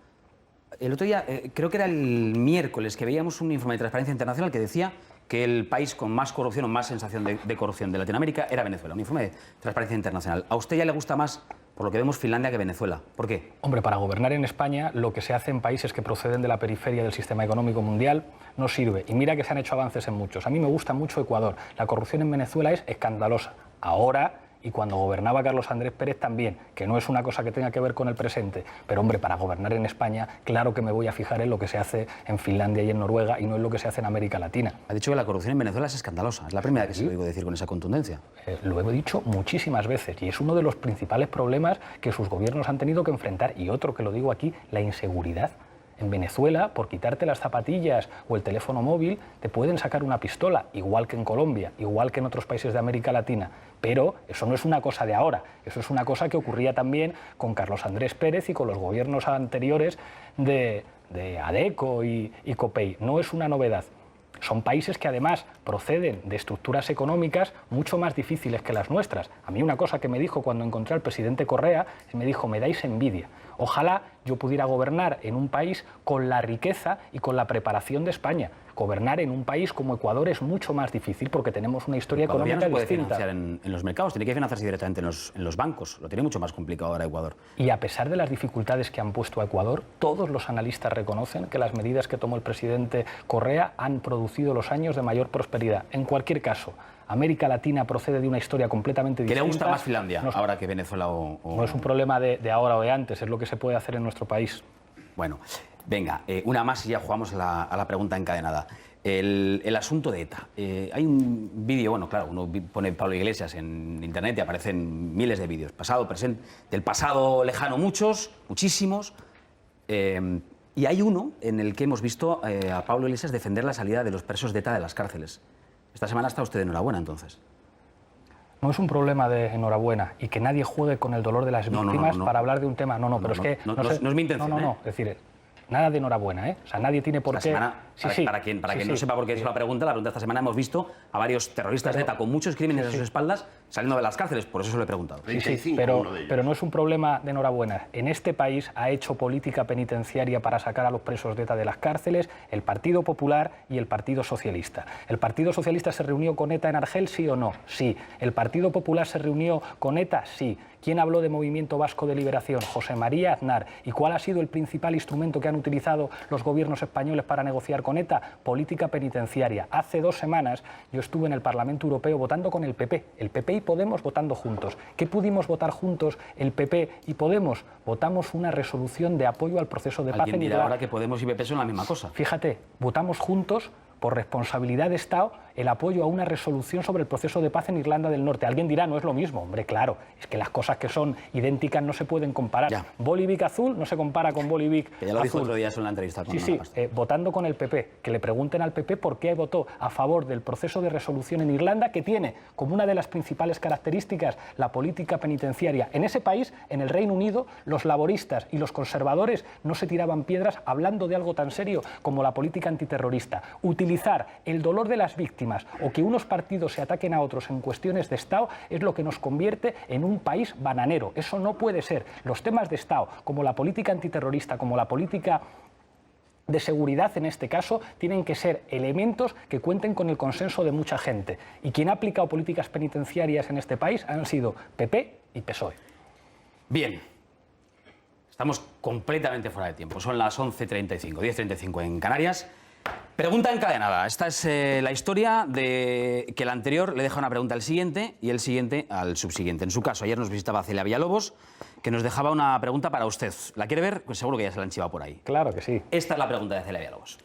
El otro día, creo que era el miércoles, que veíamos un informe de Transparencia Internacional que decía que el país con más corrupción o más sensación de corrupción de Latinoamérica era Venezuela. Un informe de Transparencia Internacional. ¿A usted ya le gusta más, por lo que vemos, Finlandia que Venezuela? ¿Por qué? Hombre, para gobernar en España, lo que se hace en países que proceden de la periferia del sistema económico mundial no sirve. Y mira que se han hecho avances en muchos. A mí me gusta mucho Ecuador. La corrupción en Venezuela es escandalosa. Ahora... Y cuando gobernaba Carlos Andrés Pérez también, que no es una cosa que tenga que ver con el presente. Pero, hombre, para gobernar en España, claro que me voy a fijar en lo que se hace en Finlandia y en Noruega y no en lo que se hace en América Latina. Ha dicho que la corrupción en Venezuela es escandalosa. Es la primera vez que se lo oigo decir con esa contundencia. Lo he dicho muchísimas veces y es uno de los principales problemas que sus gobiernos han tenido que enfrentar. Y otro que lo digo aquí, la inseguridad. En Venezuela, por quitarte las zapatillas o el teléfono móvil, te pueden sacar una pistola, igual que en Colombia, igual que en otros países de América Latina. Pero eso no es una cosa de ahora, eso es una cosa que ocurría también con Carlos Andrés Pérez y con los gobiernos anteriores de ADECO y COPEI. No es una novedad. Son países que además proceden de estructuras económicas mucho más difíciles que las nuestras. A mí una cosa que me dijo cuando encontré al presidente Correa, me dijo, me dais envidia. Ojalá yo pudiera gobernar en un país con la riqueza y con la preparación de España. Gobernar en un país como Ecuador es mucho más difícil porque tenemos una historia económica no se puede distinta. financiar en los mercados, tiene que financiarse directamente en los bancos. Lo tiene mucho más complicado ahora Ecuador. Y a pesar de las dificultades que han puesto a Ecuador, todos los analistas reconocen que las medidas que tomó el presidente Correa han producido los años de mayor prosperidad. En cualquier caso, América Latina procede de una historia completamente distinta. ¿Qué le gusta más Finlandia ahora que Venezuela o...? No es un problema de ahora o de antes, es lo que se puede hacer en nuestro país. Bueno, venga, una más y ya jugamos a la pregunta encadenada. El asunto de ETA. Hay un vídeo, bueno, claro, uno pone Pablo Iglesias en internet y aparecen miles de vídeos, pasado, presente, del pasado lejano muchísimos. Y hay uno en el que hemos visto a Pablo Iglesias defender la salida de los presos de ETA de las cárceles. Esta semana está usted de enhorabuena, entonces. No es un problema de enhorabuena y que nadie juegue con el dolor de las víctimas para hablar de un tema. No es mi intención. No, es decir, nada de enhorabuena, ¿eh? O sea, nadie tiene por qué... Para quien no sepa por qué es la pregunta esta semana hemos visto a varios terroristas de ETA con muchos crímenes a sus espaldas saliendo de las cárceles, por eso se lo he preguntado. Pero no es un problema de enhorabuena. En este país ha hecho política penitenciaria para sacar a los presos de ETA de las cárceles el Partido Popular y el Partido Socialista. ¿El Partido Socialista se reunió con ETA en Argel, sí o no? Sí. ¿El Partido Popular se reunió con ETA? Sí. ¿Quién habló de Movimiento Vasco de Liberación? José María Aznar. ¿Y cuál ha sido el principal instrumento que han utilizado los gobiernos españoles para negociar con ETA? Política penitenciaria. Hace 2 semanas yo estuve en el Parlamento Europeo votando con el PP. El PP y Podemos votando juntos. ¿Qué pudimos votar juntos el PP y Podemos? Votamos una resolución de apoyo al proceso de paz en Irlanda. Alguien dirá ahora que Podemos y PP son la misma cosa. Fíjate, votamos juntos por responsabilidad de Estado el apoyo a una resolución sobre el proceso de paz en Irlanda del Norte. Alguien dirá, no es lo mismo. Hombre, claro, es que las cosas que son idénticas no se pueden comparar. Bolivic azul no se compara con Bolivic azul. Que ya lo dijo otro día en la entrevista con votando con el PP. Que le pregunten al PP por qué votó a favor del proceso de resolución en Irlanda, que tiene como una de las principales características la política penitenciaria. En ese país, en el Reino Unido, los laboristas y los conservadores no se tiraban piedras hablando de algo tan serio como la política antiterrorista. Utilizar el dolor de las víctimas más. O que unos partidos se ataquen a otros en cuestiones de Estado es lo que nos convierte en un país bananero. Eso no puede ser. Los temas de Estado, como la política antiterrorista, como la política de seguridad en este caso, tienen que ser elementos que cuenten con el consenso de mucha gente. Y quien ha aplicado políticas penitenciarias en este país han sido PP y PSOE. Bien. Estamos completamente fuera de tiempo. Son las 11:35, 10:35 en Canarias. Pregunta encadenada. Esta es la historia de que el anterior le deja una pregunta al siguiente y el siguiente al subsiguiente. En su caso, ayer nos visitaba Celia Villalobos, que nos dejaba una pregunta para usted. ¿La quiere ver? Pues seguro que ya se la han chivado por ahí. Claro que sí. Esta es la pregunta de Celia Villalobos.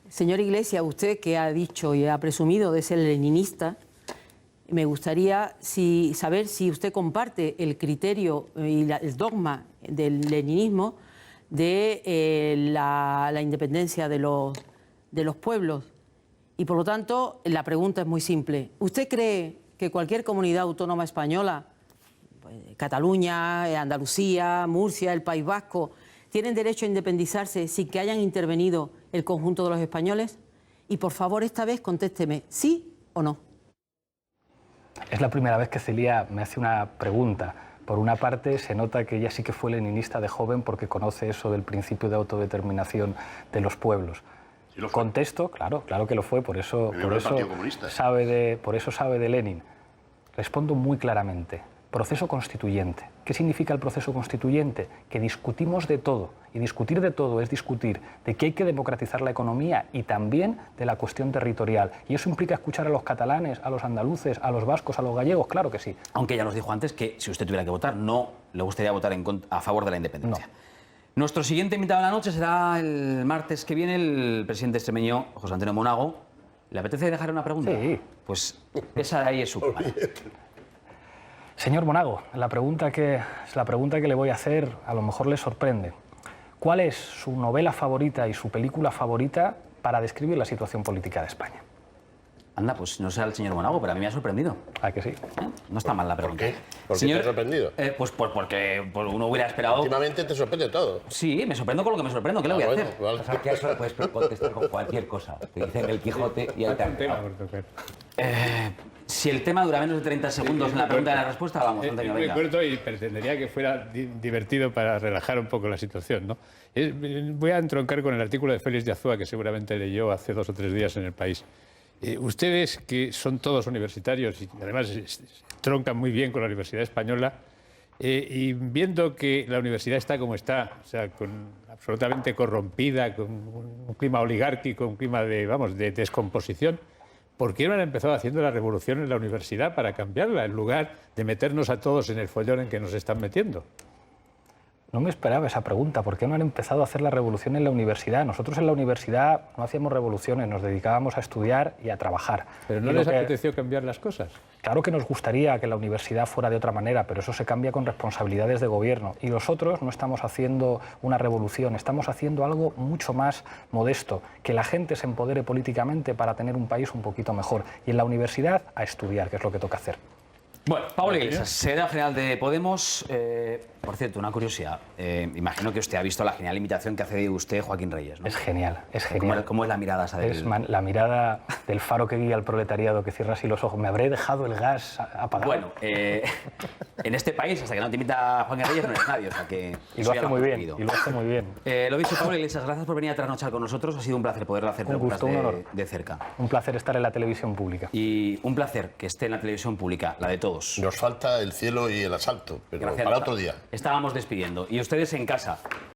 Señor Iglesias, usted que ha dicho y ha presumido de ser leninista, me gustaría saber si usted comparte el criterio y el dogma del leninismo de la independencia de los pueblos. Y por lo tanto, la pregunta es muy simple. ¿Usted cree que cualquier comunidad autónoma española, pues, Cataluña, Andalucía, Murcia, el País Vasco, tienen derecho a independizarse sin que hayan intervenido el conjunto de los españoles? Y por favor, esta vez contésteme, ¿sí o no? Es la primera vez que Celia me hace una pregunta. Por una parte, se nota que ella sí que fue leninista de joven porque conoce eso del principio de autodeterminación de los pueblos. Sí lo fue. Contesto, claro que lo fue, por eso sabe de Lenin. Respondo muy claramente. Proceso constituyente. ¿Qué significa el proceso constituyente? Que discutimos de todo. Y discutir de todo es discutir de que hay que democratizar la economía y también de la cuestión territorial. ¿Y eso implica escuchar a los catalanes, a los andaluces, a los vascos, a los gallegos? Claro que sí. Aunque ya nos dijo antes que si usted tuviera que votar, no le gustaría votar a favor de la independencia. No. Nuestro siguiente invitado de la noche será el martes que viene el presidente extremeño, José Antonio Monago. ¿Le apetece dejar una pregunta? Sí. Pues esa de ahí es su cámara. Señor Monago, la pregunta que le voy a hacer a lo mejor le sorprende. ¿Cuál es su novela favorita y su película favorita para describir la situación política de España? Anda, pues no será el señor Monago, pero a mí me ha sorprendido. ¿A que sí? No está mal la pregunta. ¿Por qué? ¿Por qué te ha sorprendido? Pues porque uno hubiera esperado... Últimamente te sorprende todo. Sí, me sorprendo con lo que me sorprendo. ¿Qué le voy a hacer? Vale. O sea, que a eso le puedes contestar con cualquier cosa. Te dicen el Quijote y ahí te han Tema quedado. por tocar. Si el tema dura menos de 30 segundos en la pregunta y la respuesta, vamos, Antonio, Es muy venga. corto y pretendería que fuera divertido para relajar un poco la situación, ¿no? Voy a entroncar con el artículo de Félix de Azúa que seguramente leyó hace 2 o 3 días en El País. Ustedes, que son todos universitarios y además troncan muy bien con la Universidad Española, y viendo que la universidad está como está, o sea, absolutamente corrompida, con un clima oligárquico, un clima de descomposición, ¿por qué no han empezado haciendo la revolución en la universidad para cambiarla, en lugar de meternos a todos en el follón en que nos están metiendo? No me esperaba esa pregunta. ¿Por qué no han empezado a hacer la revolución en la universidad? Nosotros en la universidad no hacíamos revoluciones, nos dedicábamos a estudiar y a trabajar. ¿Pero no Y lo les que- apeteció cambiar las cosas? Claro que nos gustaría que la universidad fuera de otra manera, pero eso se cambia con responsabilidades de gobierno. Y nosotros no estamos haciendo una revolución, estamos haciendo algo mucho más modesto, que la gente se empodere políticamente para tener un país un poquito mejor. Y en la universidad a estudiar, que es lo que toca hacer. Bueno, Pablo Iglesias, secretario general de Podemos. Por cierto, una curiosidad. Imagino que usted ha visto la genial imitación que hace de usted Joaquín Reyes, ¿no? Es genial, es genial. ¿Cómo es la mirada esa del... La mirada del faro que guía al proletariado, que cierra así los ojos. Me habré dejado el gas apagado. Bueno, en este país, hasta que no te imita Joaquín Reyes, no eres nadie. O sea que y eso lo ya hace muy bien, conseguido. y lo hace muy bien. Lo dicho, Pablo Iglesias, gracias por venir a trasnochar con nosotros. Ha sido un placer poder hacer Un preguntas gusto, un honor. de cerca. Un placer estar en la televisión pública. Y un placer que esté en la televisión pública, la de todos. Nos falta el cielo y el asalto, pero Gracias. para otro día. Estábamos despidiendo. Y ustedes en casa,